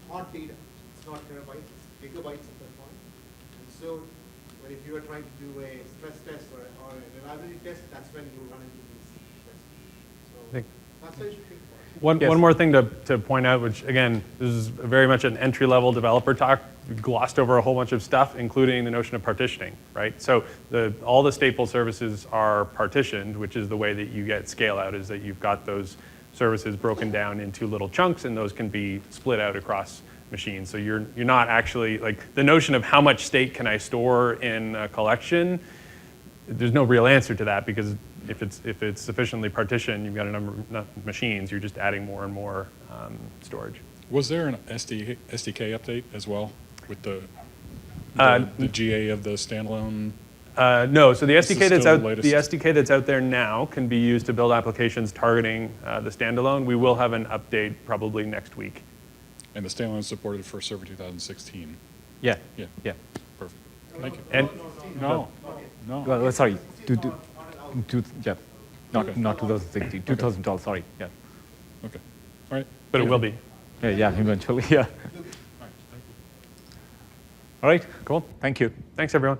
Speaker 5: hot data. It's not terabytes, it's gigabytes at that point. And so if you are trying to do a stress test or a reliability test, that's when you run into these tests. So that's how you should think about it.
Speaker 2: One more thing to point out, which again, this is very much an entry-level developer talk. We glossed over a whole bunch of stuff, including the notion of partitioning, right? So all the stateful services are partitioned, which is the way that you get scale out, is that you've got those services broken down into little chunks, and those can be split out across machines. So you're not actually, like, the notion of how much state can I store in a collection, there's no real answer to that, because if it's sufficiently partitioned, you've got a number of machines, you're just adding more and more storage.
Speaker 9: Was there an SDK update as well with the GA of the standalone?
Speaker 2: No, so the
Speaker 9: This is
Speaker 2: SDK that's
Speaker 9: still
Speaker 2: out
Speaker 9: the latest.
Speaker 2: the SDK that's out there now can be used to build applications targeting the standalone. We will have an update probably next week.
Speaker 9: And the standalone is supported for Server 2016.
Speaker 1: Yeah.
Speaker 9: Yeah.
Speaker 1: Yeah.
Speaker 9: Perfect. Thank you.
Speaker 2: And
Speaker 9: No.
Speaker 1: Well, sorry. Yeah. Not
Speaker 9: Okay.
Speaker 1: 2016. 2012. Sorry. Yeah.
Speaker 9: Okay. All right.
Speaker 2: but it will be.
Speaker 1: Yeah. Eventually. Yeah. All right.
Speaker 2: Cool.
Speaker 1: Thank you.
Speaker 2: Thanks, everyone.